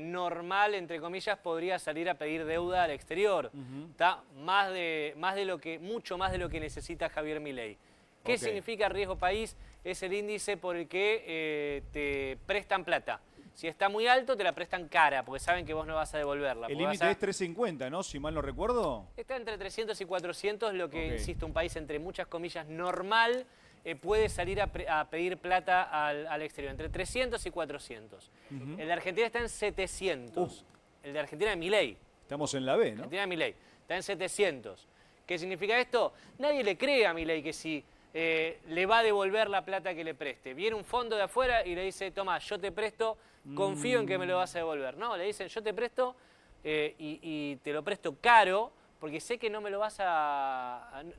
normal, entre comillas, podría salir a pedir deuda al exterior. Está mucho más de lo que necesita Javier Milei. ¿Qué significa riesgo país? Es el índice por el que te prestan plata. Si está muy alto, te la prestan cara, porque saben que vos no vas a devolverla.
El límite es 350, ¿no? Si mal no recuerdo.
Está entre 300 y 400, lo que, insisto, un país entre muchas comillas normal puede salir a pedir plata al exterior. Entre 300 y 400. El de Argentina está en 700. El de Argentina de Milei.
Estamos en la B, ¿no?
Argentina de Milei. Está en 700. ¿Qué significa esto? Nadie le cree a Milei que si le va a devolver la plata que le preste. Viene un fondo de afuera y le dice, toma, yo te presto, confío en que me lo vas a devolver. No, le dicen, yo te presto y te lo presto caro porque sé que no me lo vas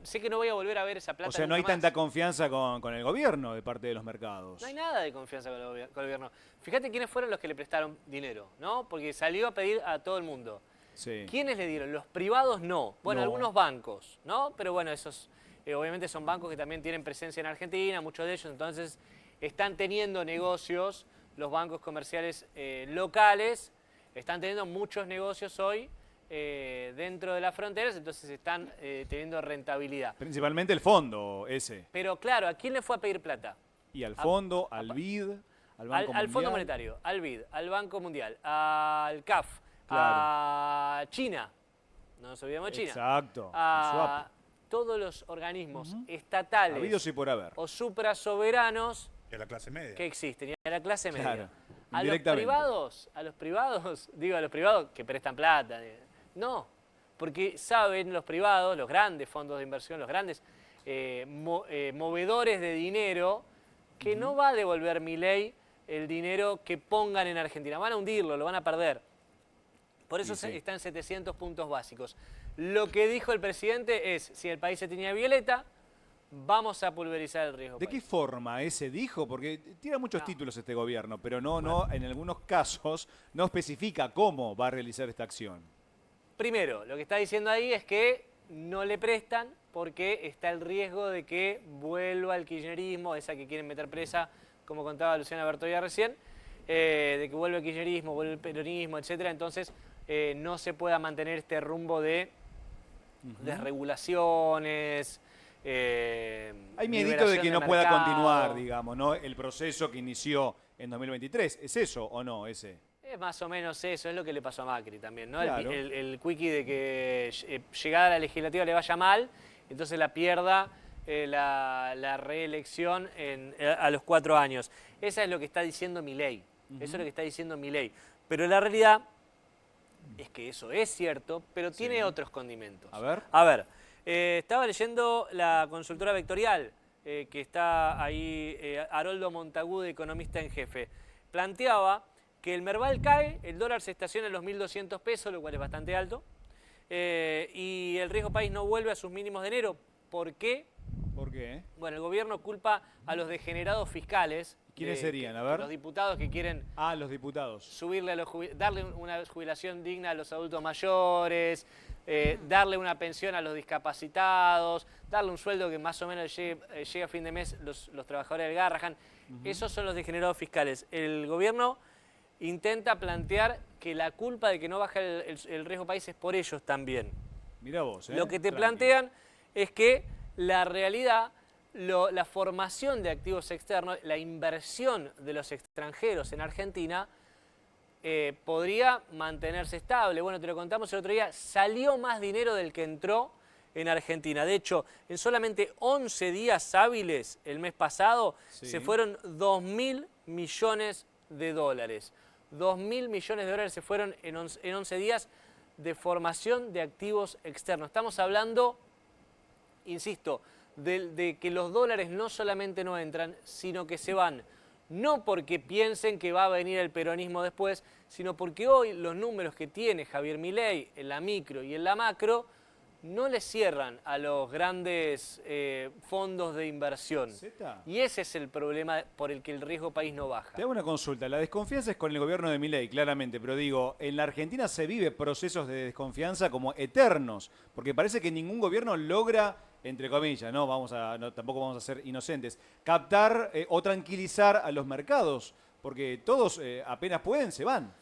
sé que no voy a volver a ver esa plata.
O sea, no hay tanta confianza con el gobierno de parte de los mercados.
No hay nada de confianza con el gobierno. Fíjate quiénes fueron los que le prestaron dinero, ¿no? Porque salió a pedir a todo el mundo.
Sí.
¿Quiénes le dieron? Los privados no. Bueno, algunos bancos, ¿no? Pero bueno, esos obviamente son bancos que también tienen presencia en Argentina, muchos de ellos, entonces están teniendo negocios, los bancos comerciales locales, están teniendo muchos negocios hoy dentro de las fronteras, entonces están teniendo rentabilidad.
Principalmente el fondo ese.
Pero claro, ¿a quién le fue a pedir plata?
Y al fondo, al BID, al Banco Mundial.
Al Fondo Monetario, al BID, al Banco Mundial, al CAF,
Claro.
a China, no nos olvidemos de China.
Exacto.
A todos los organismos estatales
habidos y por haber,
o suprasoberanos
de la clase media
que existen, y a la clase media.
Claro,
a los privados que prestan plata, no, porque saben los privados, los grandes fondos de inversión, los grandes movedores de dinero, que no va a devolver Milei el dinero que pongan en Argentina. Van a hundirlo, lo van a perder. Por eso está en 700 puntos básicos. Lo que dijo el presidente es, si el país se tenía violeta, vamos a pulverizar el riesgo.
¿De qué forma ese dijo? Porque tira muchos títulos este gobierno, pero no, en algunos casos no especifica cómo va a realizar esta acción.
Primero, lo que está diciendo ahí es que no le prestan porque está el riesgo de que vuelva el kirchnerismo, esa que quieren meter presa, como contaba Luciana Bertoya recién, de que vuelva el kirchnerismo, vuelve el peronismo, etcétera. Entonces no se pueda mantener este rumbo de desregulaciones.
Hay miedito de que no pueda continuar, digamos, ¿no? El proceso que inició en 2023. ¿Es eso o no ese?
Es más o menos eso, es lo que le pasó a Macri también, ¿no?
Claro.
El quickie de que llegada a la legislativa le vaya mal, entonces la pierda la reelección a los 4 años. Esa es lo que está diciendo Milei. Eso es lo que está diciendo Milei. Pero la realidad es que eso es cierto, pero tiene otros condimentos.
A ver.
Estaba leyendo la consultora vectorial, que está ahí, Haroldo Montagude, economista en jefe. Planteaba que el Merval cae, el dólar se estaciona en los 1.200 pesos, lo cual es bastante alto, y el riesgo país no vuelve a sus mínimos de enero. ¿Por qué?
¿Por qué?
Bueno, el gobierno culpa a los degenerados fiscales.
¿Quiénes serían? A ver.
Los diputados que quieren...
los diputados.
Subirle darle una jubilación digna a los adultos mayores, darle una pensión a los discapacitados, darle un sueldo que más o menos llegue a fin de mes los trabajadores del Garrahan. Esos son los degenerados fiscales. El gobierno intenta plantear que la culpa de que no baja el riesgo país es por ellos también.
Mirá vos,
Lo que te plantean es que la realidad, la formación de activos externos, la inversión de los extranjeros en Argentina podría mantenerse estable. Bueno, te lo contamos el otro día, salió más dinero del que entró en Argentina. De hecho, en solamente 11 días hábiles el mes pasado se fueron 2.000 millones de dólares. 2.000 millones de dólares se fueron en 11 días de formación de activos externos. Estamos hablando, insisto, de que los dólares no solamente no entran, sino que se van. No porque piensen que va a venir el peronismo después, sino porque hoy los números que tiene Javier Milei en la micro y en la macro no le cierran a los grandes fondos de inversión. Y ese es el problema por el que el riesgo país no baja.
Te hago una consulta. La desconfianza es con el gobierno de Milei, claramente, pero digo, en la Argentina se vive procesos de desconfianza como eternos, porque parece que ningún gobierno logra, entre comillas, tampoco vamos a ser inocentes, captar o tranquilizar a los mercados, porque todos apenas pueden, se van.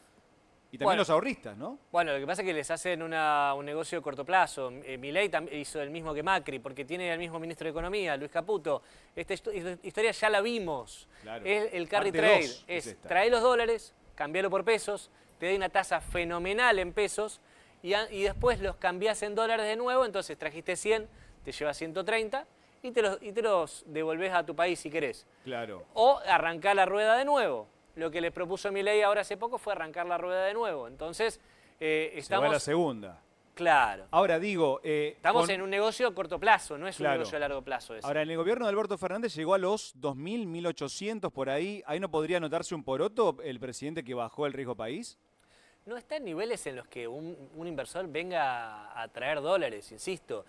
Y también los ahorristas, ¿no?
Bueno, lo que pasa es que les hacen un negocio de corto plazo. Milei hizo el mismo que Macri, porque tiene al mismo ministro de Economía, Luis Caputo. Esta historia ya la vimos.
Claro.
Es el carry
Parte
trade.
dos es
trae los dólares, cambialo por pesos, te da una tasa fenomenal en pesos y después los cambiás en dólares de nuevo. Entonces trajiste 100, te llevas 130 y te los devolvés a tu país si querés.
Claro.
O arrancá la rueda de nuevo. Lo que le propuso Milei ahora hace poco fue arrancar la rueda de nuevo. Entonces, estamos...
Se va a la segunda.
Claro.
Ahora digo...
estamos en un negocio a corto plazo, no es un negocio a largo plazo.
Ahora, en el gobierno de Alberto Fernández llegó a los 2.000, 1.800 por ahí. ¿Ahí no podría notarse un poroto el presidente que bajó el riesgo país?
No está en niveles en los que un inversor venga a traer dólares, insisto.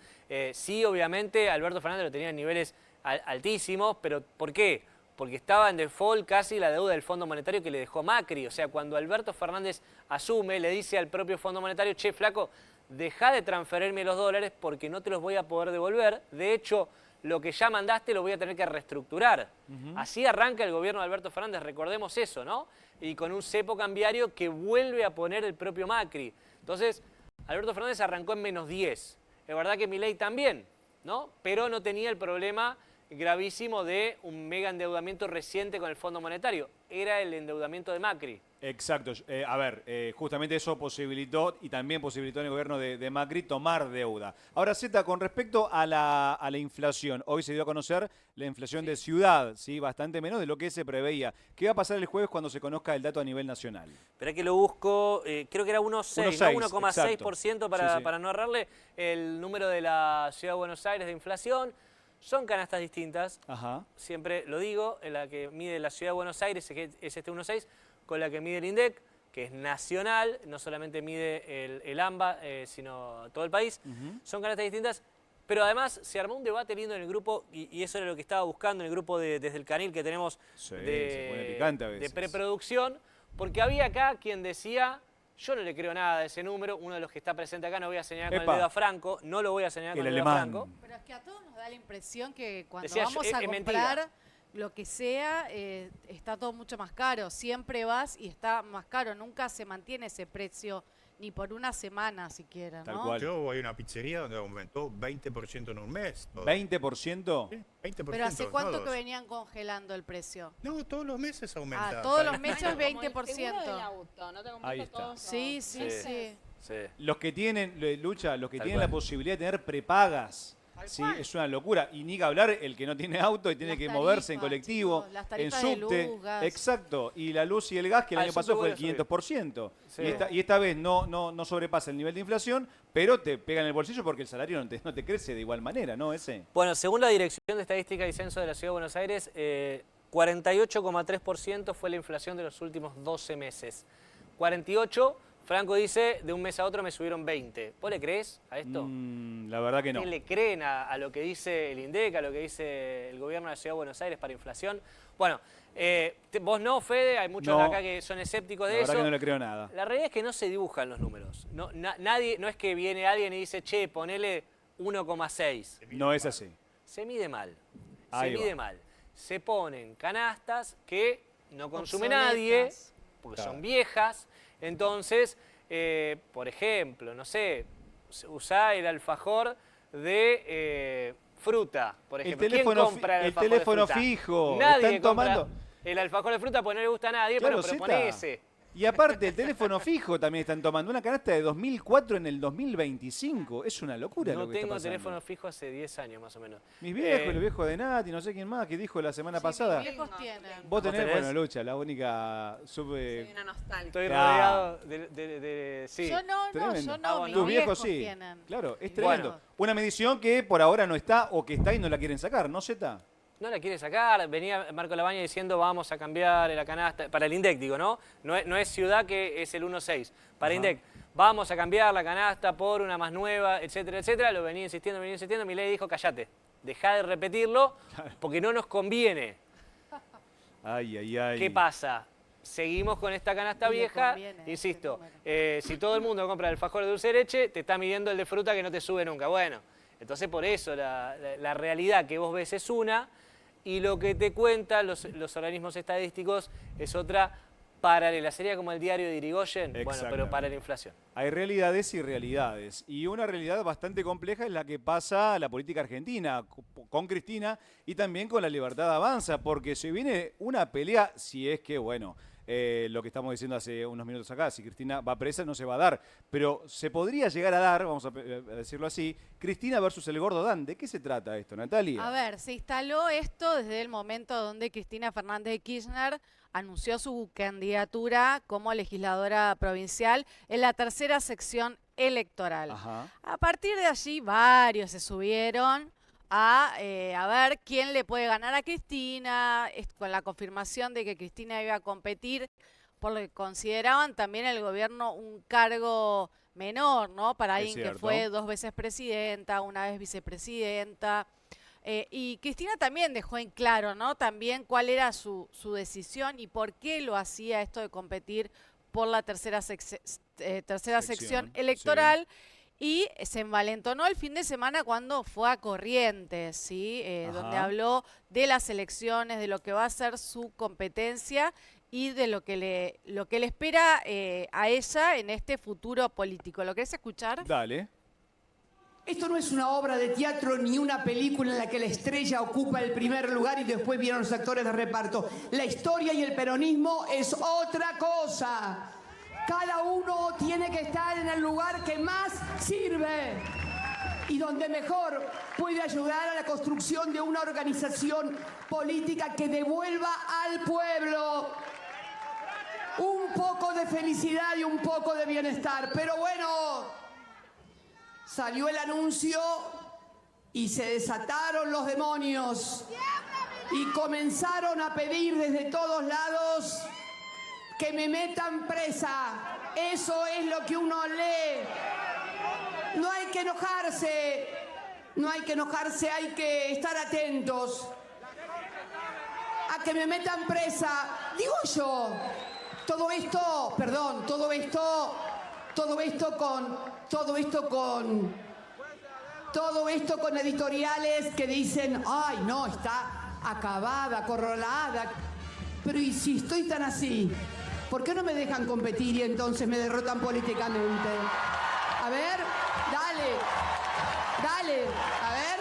Sí, obviamente, Alberto Fernández lo tenía en niveles altísimos, pero ¿por qué? Porque estaba en default casi la deuda del Fondo Monetario que le dejó Macri. O sea, cuando Alberto Fernández asume, le dice al propio Fondo Monetario, che, flaco, deja de transferirme los dólares porque no te los voy a poder devolver. De hecho, lo que ya mandaste lo voy a tener que reestructurar. Así arranca el gobierno de Alberto Fernández, recordemos eso, ¿no? Y con un cepo cambiario que vuelve a poner el propio Macri. Entonces, Alberto Fernández arrancó en -10. Es verdad que Milei también, ¿no? Pero no tenía el problema gravísimo de un mega endeudamiento reciente con el Fondo Monetario. Era el endeudamiento de Macri.
Exacto. Justamente eso posibilitó y también posibilitó en el gobierno de Macri tomar deuda. Ahora, Zeta, con respecto a la inflación, hoy se dio a conocer la inflación de ciudad, ¿sí? Bastante menos de lo que se preveía. ¿Qué va a pasar el jueves cuando se conozca el dato a nivel nacional?
Espera que lo busco, creo que era 1,6% para no errarle el número de la Ciudad de Buenos Aires de inflación. Son canastas distintas, siempre lo digo, en la que mide la Ciudad de Buenos Aires es este 1,6, con la que mide el INDEC, que es nacional, no solamente mide el AMBA, sino todo el país. Son canastas distintas, pero además se armó un debate lindo en el grupo, y eso era lo que estaba buscando en el grupo desde el Canil que tenemos de preproducción, porque había acá quien decía... Yo no le creo nada de ese número, uno de los que está presente acá, no voy a señalar con el dedo a Franco, no lo voy a señalar con el dedo a Franco.
Pero es que a todos nos da la impresión que cuando
Decía,
vamos a comprar
mentira.
lo que sea, está todo mucho más caro. Siempre vas y está más caro, nunca se mantiene ese precio, ni por una semana siquiera, ¿no?
Tal cual. Yo voy a una pizzería donde aumentó 20% en un mes. Todo.
¿20%?
Sí, 20%.
¿Pero hace cuánto que venían congelando el precio?
No, todos los meses aumenta.
Ah, todos los meses 20%.
Del auto, ¿no te
Ahí está.
Sí.
Los que tienen, Lucha, los que tienen la posibilidad de tener prepagas. Sí, es una locura. Y ni que hablar el que no tiene auto y tiene que moverse en colectivo,
chicos, las
en
tarifas
subte.
de luz, gas.
Exacto. Y la luz y el gas, que el año pasado fue el 500%.
Sí.
Y esta vez no sobrepasa el nivel de inflación, pero te pega en el bolsillo porque el salario no te crece de igual manera, ¿no?
Bueno, según la Dirección de Estadística y Censo de la Ciudad de Buenos Aires, 48,3% fue la inflación de los últimos 12 meses. 48%. Franco dice, de un mes a otro me subieron 20. ¿Vos le crees a esto?
La verdad que no.
¿Quién le creen a lo que dice el INDEC, a lo que dice el gobierno de la Ciudad de Buenos Aires para inflación? Bueno, vos no, Fede, hay muchos acá que son escépticos de eso.
La verdad que no le creo nada.
La realidad es que no se dibujan los números. Nadie, no es que viene alguien y dice, che, ponele 1,6.
No es así.
Se mide mal.
Ahí
se mide
va.
mal. Se ponen canastas que no consume
Obsoletas.
nadie, porque
Claro.
son viejas. Entonces, por ejemplo, no sé, usá el alfajor de fruta, por ejemplo. ¿Quién compra el alfajor
teléfono
de fruta?
fijo.
Nadie
Están
compra
tomando.
el alfajor de fruta porque no le gusta a nadie,
Claro,
pero
Zeta.
pone ese.
Y aparte, el teléfono fijo también están tomando. Una canasta de 2004 en el 2025. Es una locura
No
lo que está
tengo
pasando.
teléfono fijo hace 10 años más o menos.
Mis viejos, los viejos de Nati, no sé quién más, que dijo la semana pasada.
Mis viejos tienen.
Vos tenés,
tenés?
bueno, Lucha, la única
Soy una nostálgica.
Estoy
Claro.
rodeado de sí.
Yo no,
Tremendo.
yo no, mis
Tus
viejos
viejos sí.
tienen.
Claro, es tremendo.
Bueno.
Una medición que por ahora no está o que está y no la quieren sacar, ¿no, Zeta?
No la quiere sacar, venía Marco Labaña diciendo vamos a cambiar la canasta, para el INDEC digo, ¿no? No es ciudad que es el 1,6, para INDEC, vamos a cambiar la canasta por una más nueva, etcétera, etcétera, lo venía insistiendo, Milei dijo, cállate, dejá de repetirlo porque no nos conviene.
Ay.
¿Qué pasa? Seguimos con esta canasta
Y le
vieja,
conviene
insisto, si todo el mundo compra el alfajor de dulce de leche, te está midiendo el de fruta que no te sube nunca. Bueno, entonces por eso la realidad que vos ves es una y lo que te cuentan los organismos estadísticos es otra paralela. Sería como el diario de Irigoyen, bueno, pero para la inflación.
Hay realidades y realidades. Y una realidad bastante compleja es la que pasa la política argentina, con Cristina y también con la Libertad Avanza, porque se viene una pelea, si es que, bueno, lo que estamos diciendo hace unos minutos acá, si Cristina va presa no se va a dar, pero se podría llegar a dar, vamos a decirlo así, Cristina versus el Gordo Dan. ¿De qué se trata esto, Natalia?
A ver, se instaló esto desde el momento donde Cristina Fernández de Kirchner anunció su candidatura como legisladora provincial en la tercera sección electoral.
Ajá.
A partir de allí, varios se subieron a ver quién le puede ganar a Cristina, con la confirmación de que Cristina iba a competir por lo que consideraban también el gobierno un cargo menor, ¿no? Para alguien que fue 2 veces presidenta, 1 vez vicepresidenta. Y Cristina también dejó en claro, ¿no? También cuál era su decisión y por qué lo hacía esto de competir por la tercera sección electoral. Sí. Y se envalentonó el fin de semana cuando fue a Corrientes, ¿sí? Donde habló de las elecciones, de lo que va a ser su competencia y de lo que le espera a ella en este futuro político. ¿Lo querés escuchar?
Dale.
Esto no es una obra de teatro ni una película en la que la estrella ocupa el primer lugar y después vienen los actores de reparto. La historia y el peronismo es otra cosa. Cada uno tiene que estar en el lugar que más sirve y donde mejor puede ayudar a la construcción de una organización política que devuelva al pueblo un poco de felicidad y un poco de bienestar. Pero bueno, salió el anuncio y se desataron los demonios y comenzaron a pedir desde todos lados que me metan presa. Eso es lo que uno lee. No hay que enojarse, no hay que enojarse, hay que estar atentos a que me metan presa. Digo yo, todo esto con editoriales que dicen, ay, no, está acabada, acorralada. Pero ¿y si estoy tan así? ¿Por qué no me dejan competir y entonces me derrotan políticamente? A ver, dale, a ver.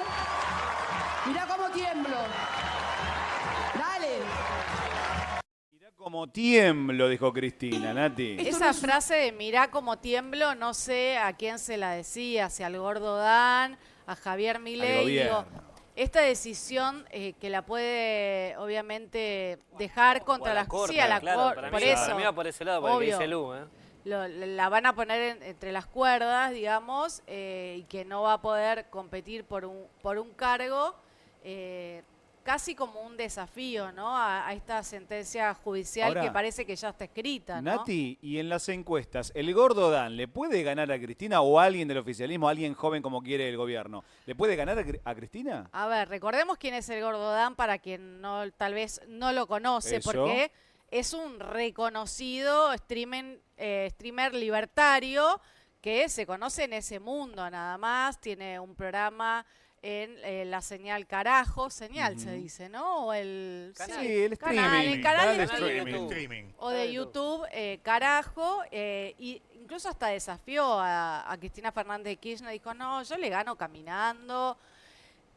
Mirá cómo tiemblo. Dale.
Mirá cómo tiemblo, dijo Cristina, Nati.
Esa frase de mirá cómo tiemblo, no sé a quién se la decía, si al gordo Dan, a Javier Milei. Digo, esta decisión que la puede, obviamente, dejar contra la
Corte.
Sí, a la
Claro,
Corte.
por eso. Para mí va por ese lado, porque dice Lu,
la van a poner entre las cuerdas, digamos, y que no va a poder competir por un cargo, casi como un desafío, ¿no? A esta sentencia judicial. Ahora, que parece que ya está escrita, ¿no?
Nati, y en las encuestas, ¿el gordo Dan le puede ganar a Cristina o a alguien del oficialismo, a alguien joven como quiere el gobierno? ¿Le puede ganar a Cristina?
A ver, recordemos quién es el gordo Dan para quien tal vez no lo conoce, porque es un reconocido streamer libertario que se conoce en ese mundo nada más. Tiene un programa en la señal Carajo, se dice, ¿no? O el
el
streaming. El canal de
streaming.
O de YouTube, Carajo. Y incluso hasta desafió a Cristina Fernández de Kirchner. Dijo, no, yo le gano caminando.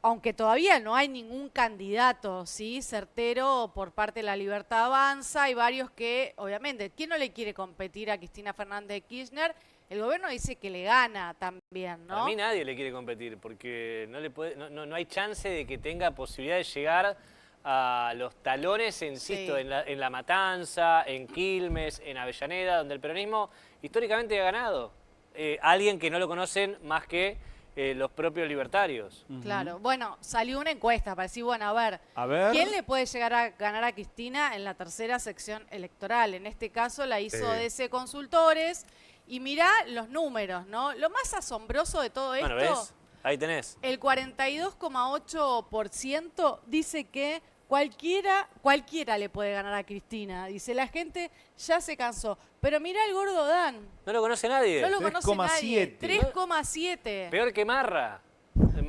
Aunque todavía no hay ningún candidato, ¿sí? Certero por parte de La Libertad Avanza. Hay varios que, obviamente, ¿quién no le quiere competir a Cristina Fernández de Kirchner? El gobierno dice que le gana también, ¿no?
A mí nadie le quiere competir porque no hay chance de que tenga posibilidad de llegar a los talones, insisto, en la Matanza, en Quilmes, en Avellaneda, donde el peronismo históricamente ha ganado. Alguien que no lo conocen más que los propios libertarios.
Claro, bueno, salió una encuesta para decir, bueno, a ver, ¿quién le puede llegar a ganar a Cristina en la tercera sección electoral? En este caso la hizo DC Consultores. Y mirá los números, ¿no? Lo más asombroso de todo esto...
Bueno, ¿ves? Ahí tenés.
El 42,8% dice que cualquiera le puede ganar a Cristina. Dice, la gente ya se cansó. Pero mirá el gordo Dan.
No lo conoce nadie.
No lo conoce nadie. 3,7.
Peor que Marra.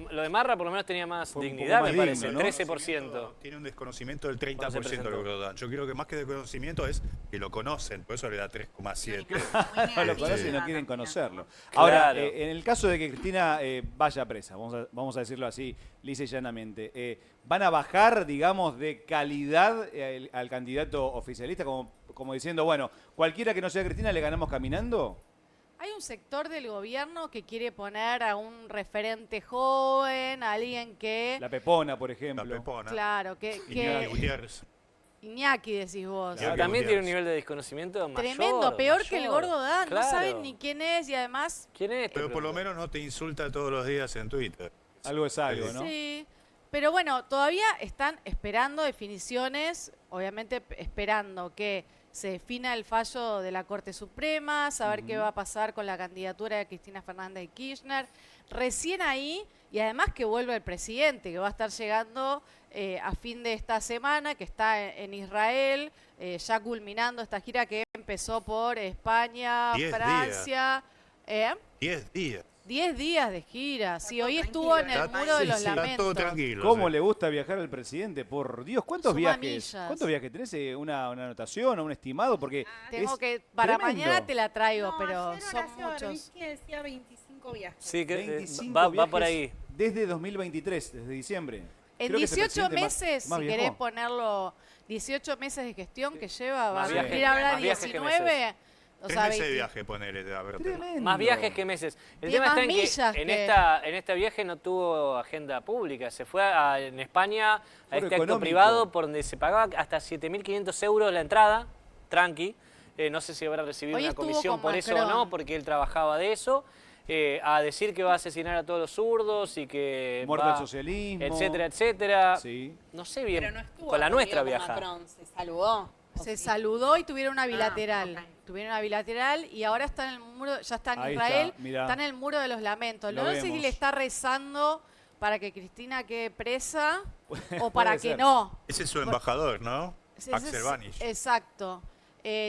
Lo de Marra por lo menos tenía más dignidad, me parece, ¿no? 13%.
Tiene un desconocimiento del 30% del gordo Dan. Yo creo que más que desconocimiento es que lo conocen, por eso le da 3,7.
No lo conocen y no quieren conocerlo. Ahora, en el caso de que Cristina vaya presa, vamos a decirlo así, lisa y llanamente, ¿van a bajar, digamos, de calidad al candidato oficialista? Como diciendo, bueno, cualquiera que no sea Cristina le ganamos caminando.
Hay un sector del gobierno que quiere poner a un referente joven, a alguien que...
La Pepona, por ejemplo.
La Pepona.
Claro,
Iñaki Gutiérrez.
Iñaki, decís vos.
También tiene un nivel de desconocimiento mayor.
Tremendo, peor que el gordo Dan.
Claro.
No saben ni quién es y además...
¿Quién es?
Pero por lo menos no te insulta todos los días en Twitter.
Algo es algo, ¿no?
Sí. Pero bueno, todavía están esperando definiciones, obviamente esperando que se defina el fallo de la Corte Suprema, saber qué va a pasar con la candidatura de Cristina Fernández de Kirchner. Recién ahí, y además que vuelve el presidente, que va a estar llegando a fin de esta semana, que está en Israel, ya culminando esta gira que empezó por España,
10
Francia.
10 días.
10 días de gira. Sí, hoy estuvo en el Muro de los Lamentos.
Todo tranquilo.
¿Cómo le gusta viajar al presidente? Por Dios, ¿cuántos viajes?
Millas.
¿Cuántos viajes tenés? ¿Una anotación o un estimado? Porque
tengo
es
que para
tremendo.
mañana te la traigo, pero
ayer
son
Horacio
muchos.
Berbisky decía 25 25 viajes.
Sí, que
25
va
viajes
por ahí.
Desde 2023, desde diciembre.
En
Creo que es el
18
presidente
meses,
más
si
viajó.
querés ponerlo, 18 meses de gestión que lleva, va a
Más
cumplir
viajes-
ahora
más viajes que
19. O
3
sea,
meses de
20.
viaje, ponele. A ver,
Más viajes que meses. El
Tiene
tema está
más
en
millas
que
que-
en este viaje no tuvo agenda pública. Se fue en España a
Fue
este acto
económico.
privado por donde se pagaba hasta 7.500 euros la entrada, tranqui. No sé si habrá recibido
Hoy
una
estuvo
comisión
con
por eso o
Macron.
no, porque él trabajaba de eso. A decir que va a asesinar a todos los zurdos y que
Muerte
va,
al socialismo.
etcétera, etcétera.
Sí.
No sé bien.
Pero no estuvo
con la nuestra
reunido con
viaja.
Macron, se saludó.
Se saludó y tuvieron una bilateral.
ok.
Tuvieron una bilateral y ahora está en el muro, ya está en
Ahí
Israel,
está, mirá.
está en el muro de los lamentos.
Lo
No sé si
vemos.
le está rezando para que Cristina quede presa o para
Puede
que
ser.
no.
Ese es su embajador, ¿no?
Ese
Axel
es-
Vanish.
Exacto.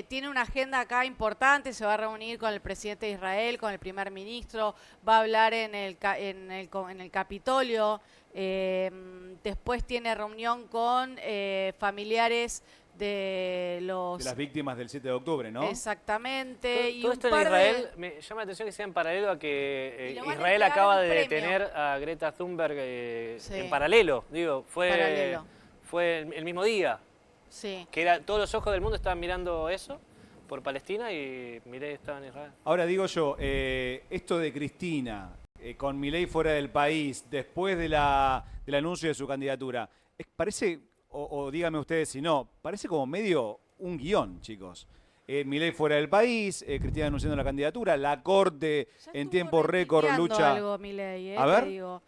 Tiene una agenda acá importante, se va a reunir con el presidente de Israel, con el primer ministro, va a hablar en el Capitolio, después tiene reunión con familiares de los...
De las víctimas del 7 de octubre, ¿no?
Exactamente. y
Todo
un
esto en
par de-
Israel me llama la atención que sea en paralelo a que
Y lo van a
Israel
entregar
acaba
un
de
premio.
detener a Greta Thunberg
Sí.
en paralelo. Digo,
Paralelo.
fue el mismo día.
Sí.
Que era, todos los ojos del mundo estaban mirando eso por Palestina y Milei estaba en Israel.
Ahora digo yo, esto de Cristina, con Milei fuera del país, después del anuncio de su candidatura, parece, o díganme ustedes si no, parece como medio un guión, chicos. Milei fuera del país, Cristina anunciando la candidatura, la corte en tiempo récord
Tuiteando
lucha.
algo, Milei,
A
te
ver.
digo.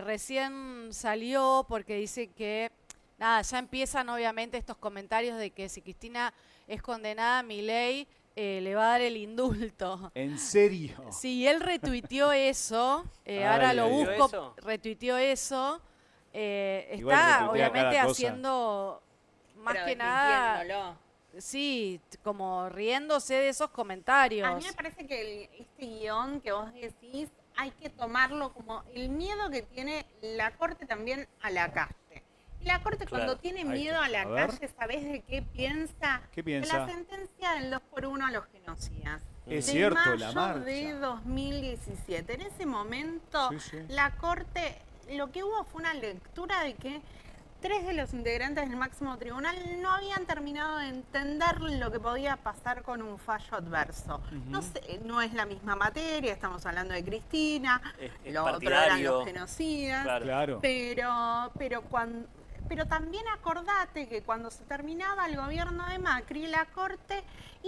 Recién salió porque dice que, nada, ya empiezan obviamente estos comentarios de que si Cristina es condenada, Milei le va a dar el indulto.
¿En serio?
Sí, él retuiteó eso, ahora
Ay,
lo
ay, ay.
busco,
¿Eso?
retuiteó eso.
Igual
Está
retuitea
obviamente
cada cosa.
haciendo más
Pero
que nada,
desmintiéndolo.
sí, como riéndose de esos comentarios.
A mí me parece que este guión que vos decís hay que tomarlo como el miedo que tiene la Corte también a la calle. Y la Corte
Claro,
cuando tiene
ahí
miedo
está.
a la
A ver.
calle, ¿sabés de qué piensa?
¿Qué
De
piensa?
la sentencia del 2x1 a los genocidas.
Es
de
cierto,
mayo
la marcha.
de 2017. En ese momento,
Sí, sí.
la Corte, lo que hubo fue una lectura de que 3 de los integrantes del máximo tribunal no habían terminado de entender lo que podía pasar con un fallo adverso. No sé, no es la misma materia, estamos hablando de Cristina,
Es
lo otro eran
partidario.
los genocidas,
Claro.
pero también acordate que cuando se terminaba el gobierno de Macri, la Corte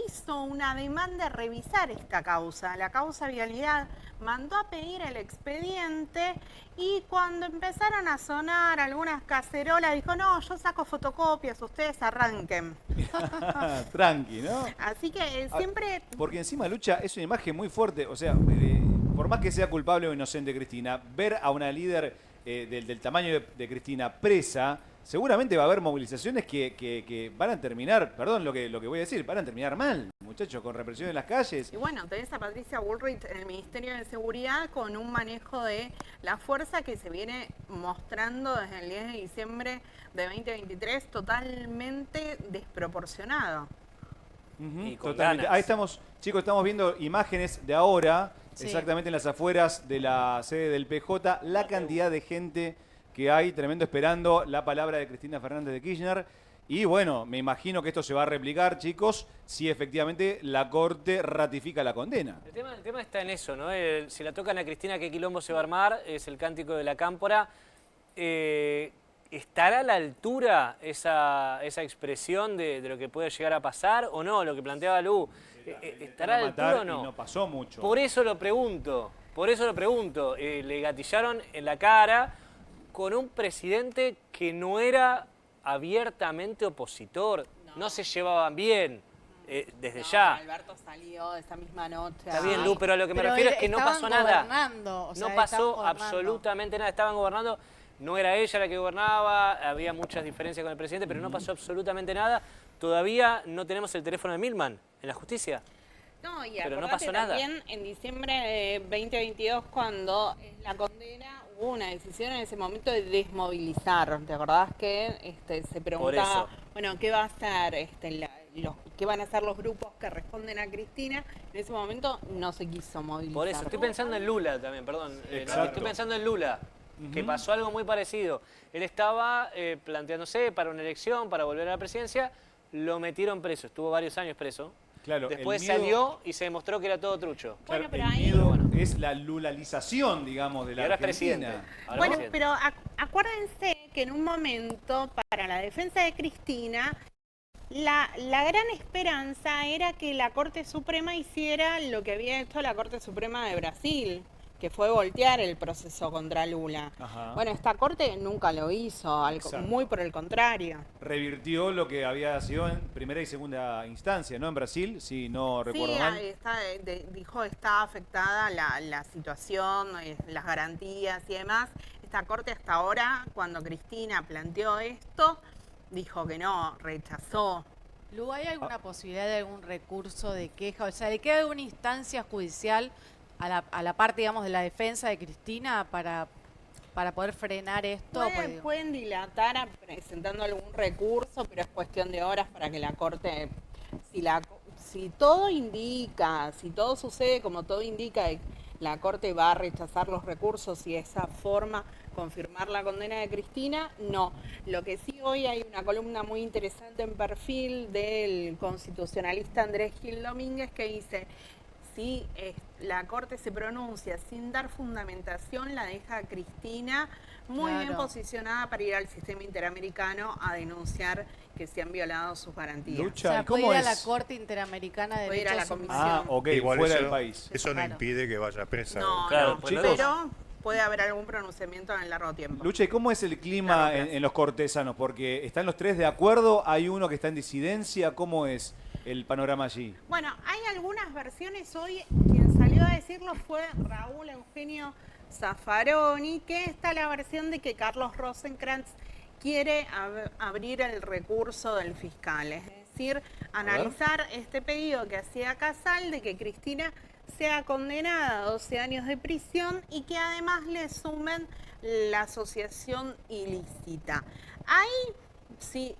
hizo una demanda de revisar esta causa, la causa vialidad, mandó a pedir el expediente y cuando empezaron a sonar algunas cacerolas dijo, no, yo saco fotocopias, ustedes arranquen.
Tranqui, ¿no?
Así que siempre...
Porque encima Lucha es una imagen muy fuerte, o sea, por más que sea culpable o inocente Cristina, ver a una líder del tamaño de Cristina presa, seguramente va a haber movilizaciones que van a terminar, perdón lo que voy a decir, van a terminar mal, muchachos, con represión en las calles.
Y bueno, tenés a Patricia Bullrich en el Ministerio de Seguridad con un manejo de la fuerza que se viene mostrando desde el 10 de diciembre de 2023 totalmente desproporcionado.
Ujú,
Y con
totalmente.
ganas.
Ahí estamos, chicos, estamos viendo imágenes de ahora,
Sí.
exactamente en las afueras de la sede del PJ, la cantidad de gente que hay, tremendo, esperando la palabra de Cristina Fernández de Kirchner. Y bueno, me imagino que esto se va a replicar, chicos, si efectivamente la Corte ratifica la condena.
El tema está en eso, ¿no? Si la tocan a Cristina, ¿qué quilombo se va a armar? Es el cántico de la cámpora. ¿Estará a la altura esa expresión de lo que puede llegar a pasar o no? Lo que planteaba Lu. ¿Estará a la altura o no?
Y no pasó mucho.
Por eso lo pregunto. Le gatillaron en la cara con un presidente que no era abiertamente opositor. No se llevaban bien. Desde ya.
Alberto salió esa misma noche.
Está bien, Lu, pero a lo que me refiero es que no pasó nada.
Gobernando, o sea,
No pasó
estaban gobernando.
absolutamente nada. Estaban gobernando, no era ella la que gobernaba, había muchas diferencias con el presidente, pero no pasó absolutamente nada. Todavía no tenemos el teléfono de Milman en la justicia.
No, y
Pero no
acordate
pasó nada.
también en diciembre de 2022 cuando es la condena hubo una decisión en ese momento de desmovilizar. ¿Te acordás que se preguntaba,
eso.
bueno, qué va a hacer qué van a ser los grupos que responden a Cristina, en ese momento no se quiso movilizar.
Por eso, estoy pensando en Lula también, perdón. Estoy pensando en Lula, que pasó algo muy parecido. Él estaba planteándose para una elección, para volver a la presidencia, lo metieron preso, estuvo varios años preso.
Claro,
después
el miedo,
salió y se demostró que era todo trucho.
Claro,
Bueno, pero
el
ahí...
miedo es la lulalización, digamos, de la
Y ahora es
Argentina.
presidente. Ahora
Bueno,
presidente.
pero acuérdense que en un momento, para la defensa de Cristina, la gran esperanza era que la Corte Suprema hiciera lo que había hecho la Corte Suprema de Brasil, que fue voltear el proceso contra Lula.
Ajá.
Bueno, esta Corte nunca lo hizo,
Exacto.
muy por el contrario.
Revirtió lo que había sido en primera y segunda instancia, ¿no? En Brasil, si no recuerdo
Sí,
mal.
dijo está afectada la situación, las garantías y demás. Esta Corte hasta ahora, cuando Cristina planteó esto, dijo que no, rechazó.
Lu, ¿hay alguna posibilidad de algún recurso de queja? O sea, ¿de qué alguna instancia judicial a la parte, digamos, de la defensa de Cristina para poder frenar esto?
Pueden dilatar presentando algún recurso, pero es cuestión de horas para que la Corte, si todo indica, si todo sucede como todo indica, la Corte va a rechazar los recursos y de esa forma confirmar la condena de Cristina, no. Lo que sí, hoy hay una columna muy interesante en Perfil del constitucionalista Andrés Gil Domínguez que dice: si la Corte se pronuncia sin dar fundamentación, la deja a Cristina muy bien posicionada para ir al sistema interamericano a denunciar que se han violado sus garantías.
Lucha,
O sea,
¿cómo
puede ir a
es?
la Corte Interamericana de
Puede ir a
Derechos
la
Humanos.
Comisión.
Ah, ok,
Igual
fuera
eso,
del país.
Eso no
Claro.
impide que vaya presa.
No,
Claro,
no,
chicos.
pero puede haber algún pronunciamiento en el largo tiempo.
Lucha, ¿y cómo es el clima en los cortesanos? Porque están los tres de acuerdo, hay uno que está en disidencia, ¿cómo es el panorama allí?
Bueno, hay algunas versiones hoy. Quien salió a decirlo fue Raúl Eugenio Zaffaroni, que está la versión de que Carlos Rosenkrantz quiere abrir el recurso del fiscal, es decir, analizar este pedido que hacía Casal de que Cristina sea condenada a 12 años de prisión y que además le sumen la asociación ilícita. Ahí, si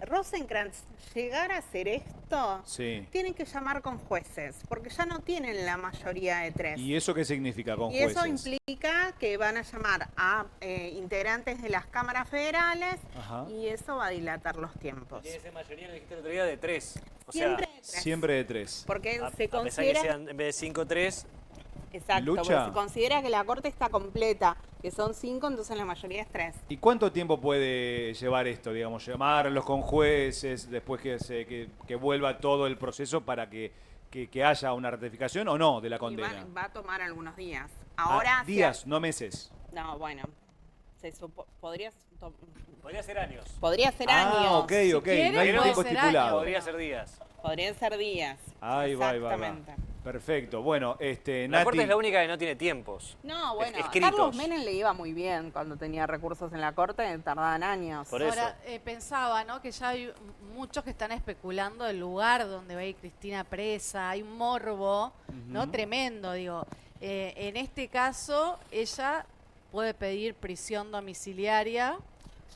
Rosenkrantz llegara a hacer esto,
Sí.
tienen que llamar con jueces, porque ya no tienen la mayoría de 3.
¿Y eso qué significa con
Y
jueces?
eso implica que van a llamar a integrantes de las cámaras federales.
Ajá.
Y eso va a dilatar los tiempos.
Tiene que ser mayoría, lo dijiste el otro día, de 3. O
Siempre
sea,
de 3.
Siempre de 3.
Porque
a
se
pesar que
considera...
sean en vez de 5, 3.
Exacto,
Lucha.
porque se considera que la Corte está completa, que son 5, entonces la mayoría es 3.
¿Y cuánto tiempo puede llevar esto, digamos, llamarlos con jueces, después que vuelva todo el proceso para que haya una ratificación o no de la condena?
Va a tomar algunos días. Ahora
días, no meses.
No, bueno, podría
ser años.
Podría ser
Ah,
años.
ok, ok, no hay un tiempo estipulado.
Podría ser días.
Podrían ser días.
Ahí va,
Exactamente.
Perfecto. Bueno,
La
Nati,
Corte es la única que no tiene tiempos.
No, bueno, a
escritos.
Carlos Menem le iba muy bien cuando tenía recursos en la Corte, tardaban años.
Por eso.
Ahora, pensaba, ¿no? Que ya hay muchos que están especulando el lugar donde va a ir Cristina presa. Hay un morbo, ¿no? Tremendo, digo. En este caso, ella puede pedir prisión domiciliaria.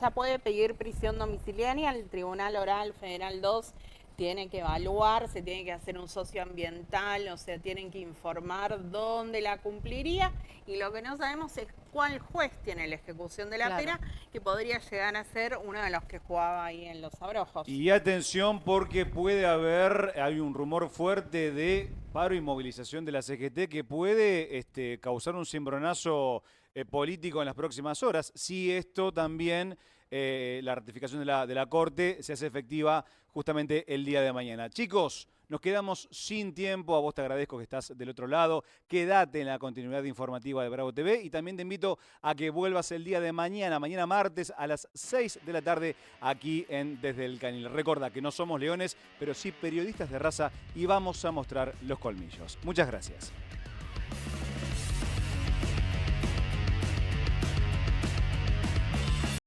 Ya puede pedir prisión domiciliaria. El Tribunal Oral Federal 2 tiene que evaluar, se tiene que hacer un socioambiental, o sea, tienen que informar dónde la cumpliría, y lo que no sabemos es cuál juez tiene la ejecución de la
Claro.
pena, que podría llegar a ser uno de los que jugaba ahí en Los Abrojos.
y atención porque hay un rumor fuerte de paro y movilización de la CGT que puede causar un cimbronazo político en las próximas horas, si esto también, la ratificación de la Corte, se hace efectiva justamente el día de mañana. Chicos, nos quedamos sin tiempo. A vos te agradezco que estás del otro lado. Quédate en la continuidad informativa de Bravo TV y también te invito a que vuelvas el día de mañana martes a las 6 de la tarde aquí en Desde el Canil. Recordá que no somos leones, pero sí periodistas de raza y vamos a mostrar los colmillos. Muchas gracias.